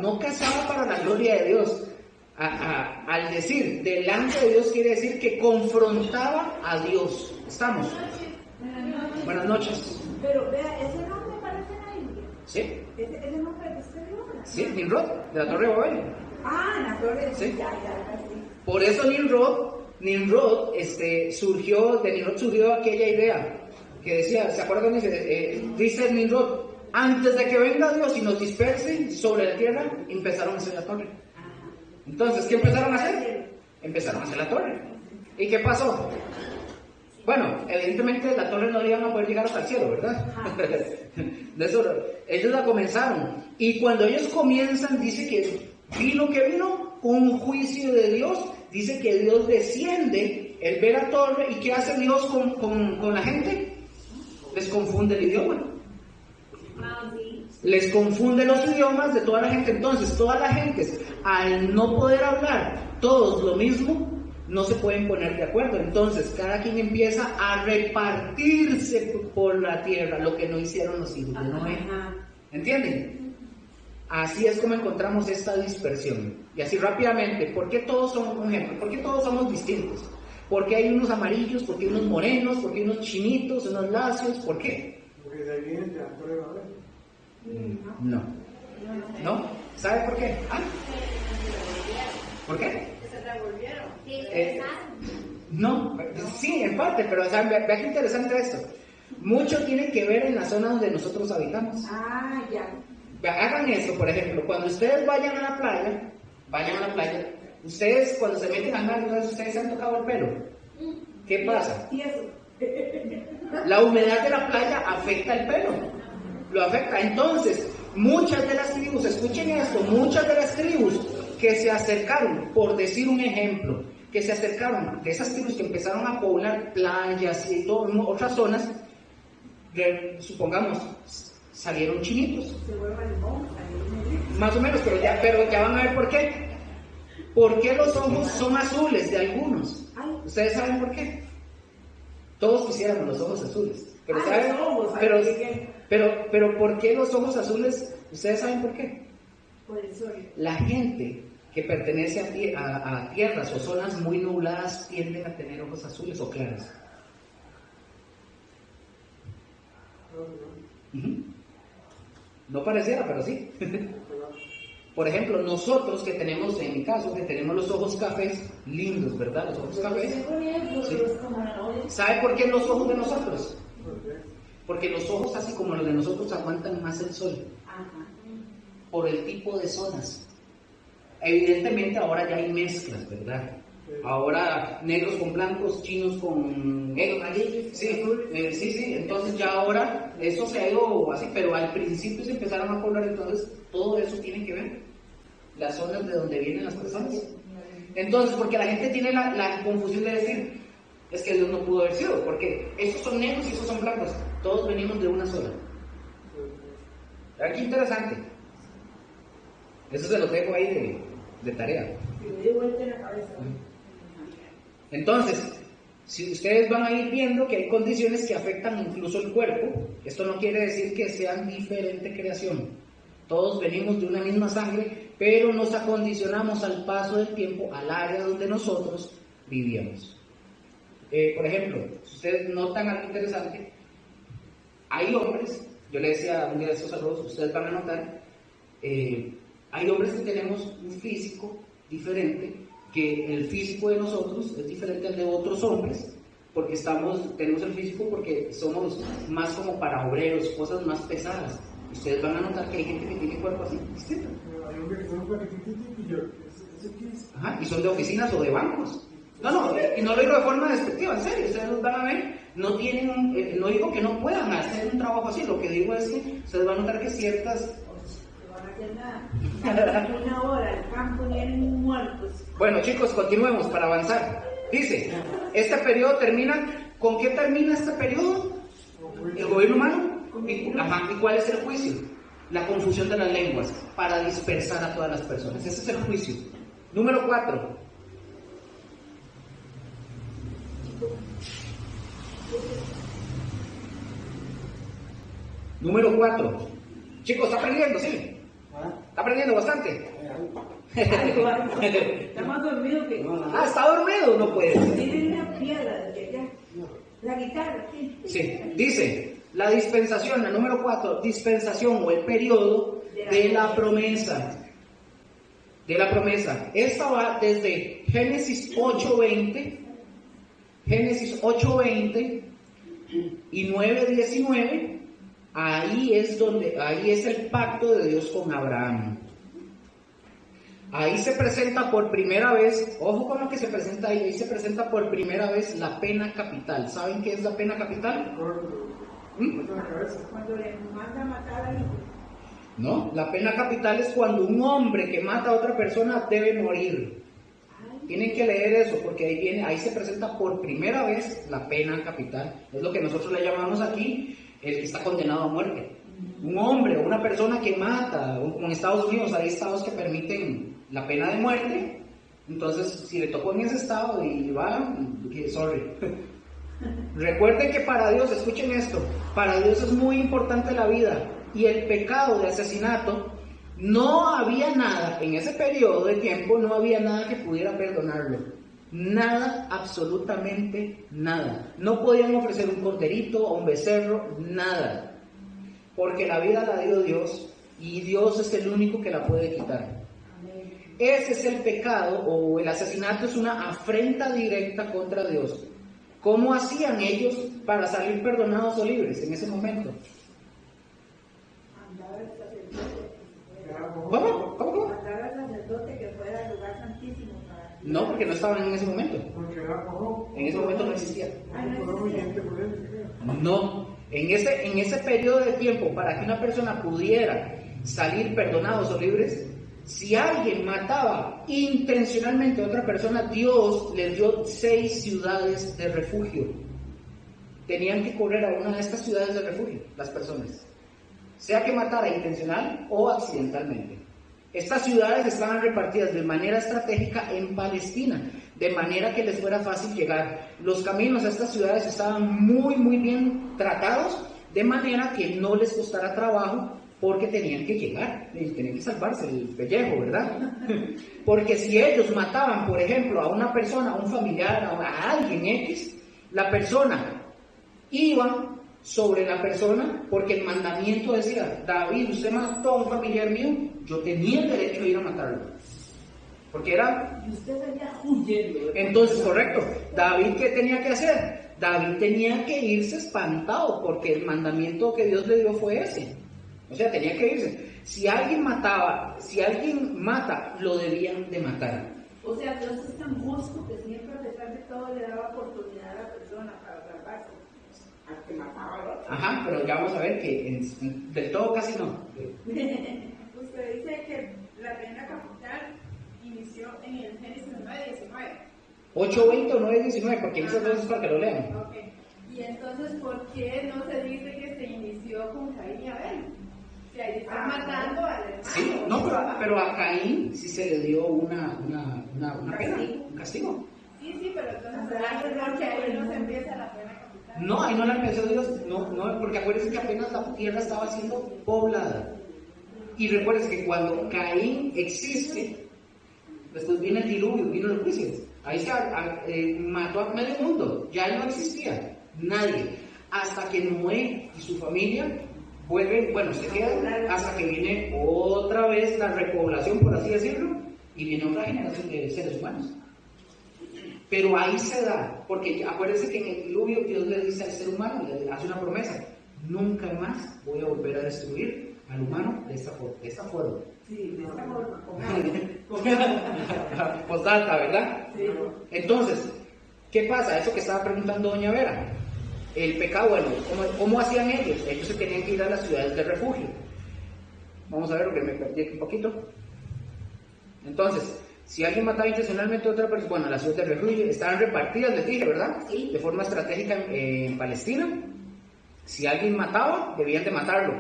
no cazaba para la gloria de Dios. Al decir delante de Dios quiere decir que confrontaba a Dios. ¿Estamos? Buenas noches. Pero vea, ese nombre aparece en la Biblia. ¿Sí? Ese nombre de este nombre. Sí, Nimrod, de la Torre de Babel. En la Torre de Sí. Ya. Por eso Nimrod surgió aquella idea que decía, ¿se acuerdan? Dice Nimrod, antes de que venga Dios y nos disperse sobre la tierra, empezaron a hacer la torre. Entonces, ¿qué empezaron a hacer? Empezaron a hacer la torre. ¿Y qué pasó? Bueno, evidentemente la torre no le iban a poder llegar hasta el cielo, ¿verdad? De eso, ellos la comenzaron. Y cuando ellos comienzan, dice que vino un juicio de Dios. Dice que Dios desciende, él ve la torre, ¿y qué hace Dios con la gente? Les confunde el idioma. Les confunde los idiomas de toda la gente. Entonces, toda la gente, al no poder hablar todos lo mismo, no se pueden poner de acuerdo. Entonces, cada quien empieza a repartirse por la tierra, lo que no hicieron los hijos de Noé. ¿Entienden? Así es como encontramos esta dispersión. Y así rápidamente, ¿por qué todos somos un ejemplo? ¿Por qué todos somos distintos? ¿Por qué hay unos amarillos? ¿Por qué unos morenos? ¿Por qué unos chinitos? ¿Unos lacios? ¿Por qué? Porque de ahí viene el teatro de Babel. No. ¿No? ¿Sabe por qué? ¿Ah? ¿Por qué? Se revolvieron. No, sí, en parte, pero o sea, vea qué interesante esto. Mucho tiene que ver en la zona donde nosotros habitamos. Ah, ya. Hagan esto, por ejemplo, cuando ustedes vayan a la playa, ustedes cuando se meten al mar, entonces ustedes se han tocado el pelo. ¿Qué pasa? Y eso. La humedad de la playa afecta el pelo, lo afecta. Entonces, muchas de las tribus, escuchen esto, muchas de las tribus que se acercaron, por decir un ejemplo, que se acercaron, de esas tribus que empezaron a poblar playas y otras zonas, supongamos, salieron chinitos. Se vuelve limón. Más o menos, pero ya van a ver por qué. ¿Por qué los ojos son azules de algunos? ¿Ustedes saben por qué? Todos quisiéramos los ojos azules. Pero ¿saben? Pero ¿por qué los ojos azules? ¿Ustedes saben por qué? Por el sol. La gente que pertenece a tierras o zonas muy nubladas tienden a tener ojos azules o claros. No pareciera, pero sí. Por ejemplo, nosotros que tenemos, en mi caso, que tenemos los ojos cafés, lindos, ¿verdad? Los ojos cafés. Sí. ¿Sabe por qué los ojos de nosotros? Porque los ojos, así como los de nosotros, aguantan más el sol. Por el tipo de zonas. Evidentemente ahora ya hay mezclas, ¿verdad? Ahora negros con blancos, chinos con negros, sí, entonces ya ahora eso se ha ido así, pero al principio se empezaron a poblar, entonces todo eso tiene que ver, las zonas de donde vienen las personas. Entonces, porque la gente tiene la confusión de decir, es que Dios no pudo haber sido, porque esos son negros y esos son blancos, todos venimos de una sola. Qué interesante. Eso se lo dejo ahí de tarea. Entonces, si ustedes van a ir viendo que hay condiciones que afectan incluso el cuerpo, esto no quiere decir que sean diferente creación. Todos venimos de una misma sangre, pero nos acondicionamos al paso del tiempo al área donde nosotros vivíamos. Por ejemplo, si ustedes notan algo interesante, hay hombres, yo le decía un día de estos saludos, ustedes van a notar, hay hombres que tenemos un físico diferente, que el físico de nosotros es diferente al de otros hombres, porque tenemos el físico porque somos más como para obreros, cosas más pesadas. Ustedes van a notar que hay gente que tiene cuerpo así, distinto. Hay hombres que son plaquetitos y yo, ¿eso qué es? Ajá, y son de oficinas o de bancos. No, y no lo digo de forma despectiva, en serio, ustedes los van a ver, no tienen, no digo que no puedan hacer un trabajo así, lo que digo es que ustedes van a notar que ciertas... Una hora al campo vienen muertos. Bueno, chicos, continuemos para avanzar. Dice, este periodo termina, ¿con qué termina este periodo? El gobierno humano. ¿Y cuál es el juicio? La confusión de las lenguas para dispersar a todas las personas. Ese es el juicio. Número 4. Número 4. Chicos, ¿está aprendiendo? Sí. ¿Está aprendiendo bastante? Está más dormido que... ¿Está dormido? No puede ser. Tiene una piedra de allá. La guitarra, Sí, dice, la dispensación, la número 4, dispensación o el periodo de la promesa. De la promesa. Esta va desde Génesis 8:20, y 9:19. Ahí es el pacto de Dios con Abraham. Ahí se presenta por primera vez, ojo con lo que se presenta ahí se presenta por primera vez la pena capital. ¿Saben qué es la pena capital? Cuando le manda a matar al hijo. No, la pena capital es cuando un hombre que mata a otra persona debe morir. Tienen que leer eso porque ahí se presenta por primera vez la pena capital. Es lo que nosotros le llamamos aquí el que está condenado a muerte. Un hombre o una persona que mata, como en Estados Unidos hay estados que permiten la pena de muerte. Entonces, si le tocó en ese estado y va, sorry. Recuerden que para Dios, escuchen esto, para Dios es muy importante la vida y el pecado de asesinato. No había nada, en ese periodo de tiempo, no había nada que pudiera perdonarlo. Nada, absolutamente nada. No podían ofrecer un corderito o un becerro, nada. Porque la vida la dio Dios y Dios es el único que la puede quitar. Ese es el pecado, o el asesinato es una afrenta directa contra Dios. ¿Cómo hacían ellos para salir perdonados o libres en ese momento? ¿Cómo? Mandar al sacerdote que fuera al lugar santísimo para... No, porque no estaban en ese momento. En ese momento no existía. No, en ese periodo de tiempo, para que una persona pudiera salir perdonados o libres, si alguien mataba intencionalmente a otra persona, Dios les dio 6 ciudades de refugio. Tenían que correr a una de estas ciudades de refugio, las personas, sea que matara intencional o accidentalmente. Estas ciudades estaban repartidas de manera estratégica en Palestina, de manera que les fuera fácil llegar. Los caminos a estas ciudades estaban muy bien tratados, de manera que no les costara trabajo, porque tenían que llegar, tenían que salvarse el pellejo, ¿verdad? Porque si ellos mataban, por ejemplo, a una persona, a un familiar, a alguien X, la persona iba sobre la persona, porque el mandamiento decía: David, usted mató a un familiar mío, yo tenía el derecho de ir a matarlo. Porque era... Y usted venía huyendo. Entonces, correcto, David, ¿qué tenía que hacer? David tenía que irse espantado, porque el mandamiento que Dios le dio fue ese. O sea, tenía que irse. Si alguien mata, lo debían de matar. O sea, Dios es tan justo que siempre, a pesar de todo, le daba oportunidad a la persona para salvarse. Al que mataba al otro. Ajá, pero ya vamos a ver que del todo casi no. Usted dice que la pena capital inició en el Génesis 9:19. 8:20 o 9:19, porque esas dos es para que lo lean. Ok. Y entonces, ¿por qué no se dice que se inició con Caín y Abel? Si ahí están matando al hermano. Sí, no, pero a Caín sí se le dio una pena, un castigo. Sí, pero entonces porque ahí no se empieza la pena capital. No, ahí no la empezó Dios, no, porque acuérdense que apenas la tierra estaba siendo poblada. Y recuerden que cuando Caín existe, después viene el diluvio, vino el juicio. Ahí se mató a medio mundo, ya no existía nadie. Hasta que Noé y su familia vuelven, se quedan hasta que viene otra vez la repoblación, por así decirlo, y viene otra generación de seres humanos. Pero ahí se da, porque acuérdense que en el diluvio Dios le dice al ser humano, le hace una promesa: nunca más voy a volver a destruir al humano de esta forma. Sí, de esta forma. Postdata, ¿verdad? Sí. Entonces, ¿qué pasa? Eso que estaba preguntando doña Vera. El pecado, bueno, ¿cómo hacían ellos? Ellos se tenían que ir a las ciudades de refugio. Vamos a ver, porque me perdí aquí un poquito. Entonces, si alguien mataba intencionalmente a otra persona, bueno, las ciudades de refugio estaban repartidas, les dije, ¿verdad? Sí. De forma estratégica en Palestina. Si alguien mataba, debían de matarlo.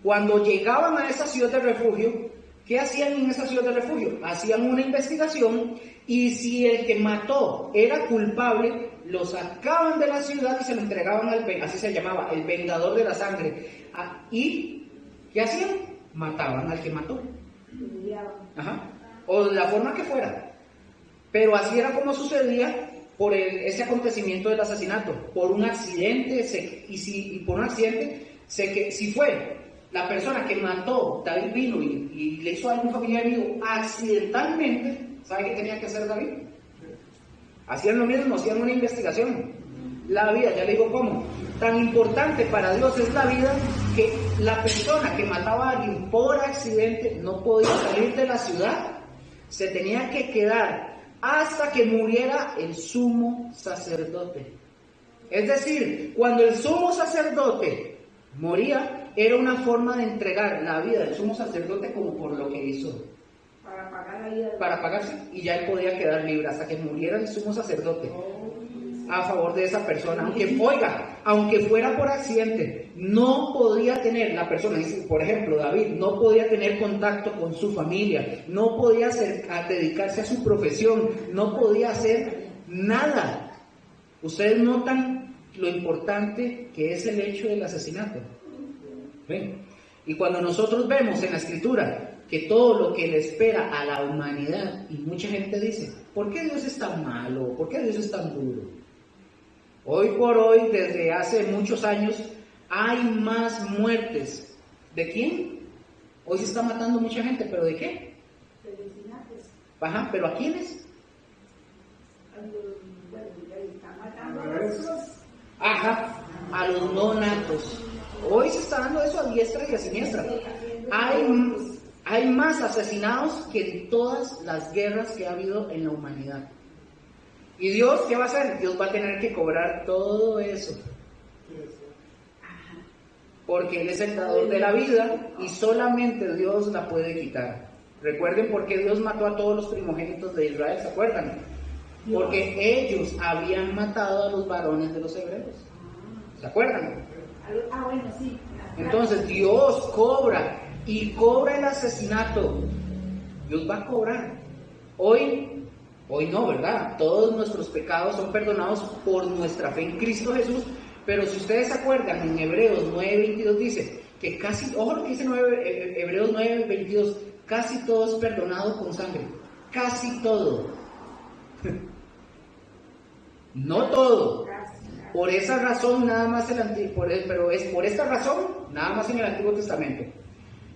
Cuando llegaban a esa ciudad de refugio, ¿qué hacían en esa ciudad de refugio? Hacían una investigación, y si el que mató era culpable, lo sacaban de la ciudad y se lo entregaban así se llamaba, el vengador de la sangre. ¿Y qué hacían? Mataban al que mató. Ajá. O de la forma que fuera. Pero así era como sucedía por ese acontecimiento del asesinato. Por un accidente, si fue la persona que mató, David vino y le hizo a algún familiar mío accidentalmente, ¿sabe qué tenía que hacer David? Hacían lo mismo, hacían una investigación. La vida, ya le digo cómo. Tan importante para Dios es la vida, que la persona que mataba a alguien por accidente no podía salir de la ciudad se tenía que quedar hasta que muriera el sumo sacerdote. Es decir, cuando el sumo sacerdote moría, era una forma de entregar la vida del sumo sacerdote como por lo que hizo. Para pagar la vida. Para pagarse, y ya él podía quedar libre hasta que muriera el sumo sacerdote a favor de esa persona. Aunque, oiga, aunque fuera por accidente, no podía tener la persona, por ejemplo, David, no podía tener contacto con su familia, no podía dedicarse a su profesión, no podía hacer nada. Ustedes notan lo importante que es el hecho del asesinato. ¿Ven? Y cuando nosotros vemos en la Escritura que todo lo que le espera a la humanidad, y mucha gente dice, ¿por qué Dios es tan malo? ¿Por qué Dios es tan duro? Hoy por hoy, desde hace muchos años, hay más muertes. ¿De quién? Hoy se está matando mucha gente, ¿pero de qué? Ajá, ¿pero a quiénes? Ajá, a los no natos. Hoy se está dando eso a diestra y a siniestra. Hay más asesinados que en todas las guerras que ha habido en la humanidad. ¿Y Dios qué va a hacer? Dios va a tener que cobrar todo eso. Porque Él es el dador de la vida y solamente Dios la puede quitar. Recuerden por qué Dios mató a todos los primogénitos de Israel, ¿se acuerdan? Porque ellos habían matado a los varones de los hebreos. ¿Se acuerdan? Bueno, sí. Entonces Dios cobra y cobra el asesinato. Dios va a cobrar. Hoy no, ¿verdad? Todos nuestros pecados son perdonados por nuestra fe en Cristo Jesús. Pero si ustedes se acuerdan, en Hebreos 9:22 dice que casi, ojo lo que dice Hebreos 9:22, casi todo es perdonado con sangre. Casi todo. No todo. Por esa razón nada más pero es por esta razón nada más en el Antiguo Testamento.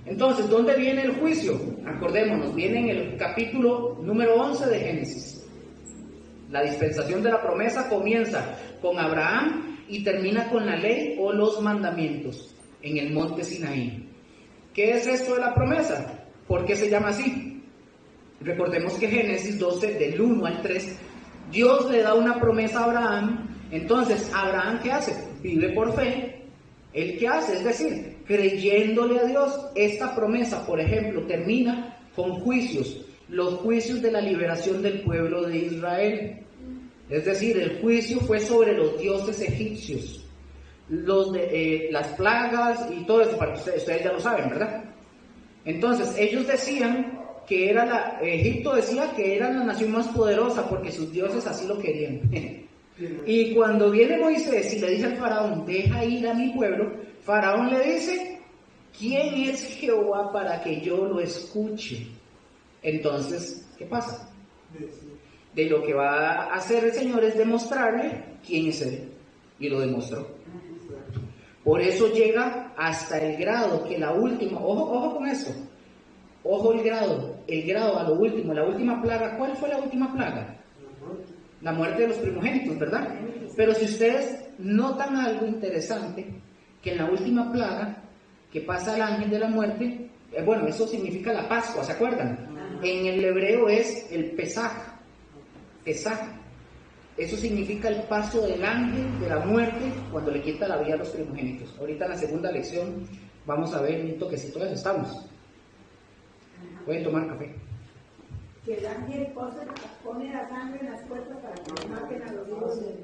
Entonces, ¿dónde viene el juicio? Acordémonos, viene en el capítulo número 11 de Génesis. La dispensación de la promesa comienza con Abraham y termina con la ley o los mandamientos en el monte Sinaí. ¿Qué es esto de la promesa? ¿Por qué se llama así? Recordemos que Génesis 12, del 1 al 3, Dios le da una promesa a Abraham. Entonces, ¿Abraham qué hace? Vive por fe. ¿Él qué hace? Es decir, creyéndole a Dios. Esta promesa, por ejemplo, termina con juicios. Los juicios de la liberación del pueblo de Israel. Es decir, el juicio fue sobre los dioses egipcios. Las plagas y todo eso, para que ustedes ya lo saben, ¿verdad? Entonces, ellos decían que Egipto decía que era la nación más poderosa porque sus dioses así lo querían. Y cuando viene Moisés y le dice al faraón, deja ir a mi pueblo, faraón le dice, ¿quién es Jehová para que yo lo escuche? Entonces, ¿qué pasa? De lo que va a hacer el Señor es demostrarle quién es Él. Y lo demostró. Por eso llega hasta el grado que la última, ojo con esto, ojo el grado a lo último, la última plaga. ¿Cuál fue la última plaga? La muerte de los primogénitos, ¿verdad? Pero si ustedes notan algo interesante, que en la última plaga que pasa el ángel de la muerte, bueno, eso significa la Pascua, ¿se acuerdan? En el hebreo es el Pesaj. Eso significa el paso del ángel de la muerte cuando le quita la vida a los primogénitos. Ahorita en la segunda lección vamos a ver un toquecito de eso. ¿Estamos? Pueden tomar café. Que el ángel pone la sangre en las puertas para que no maten a los hijos de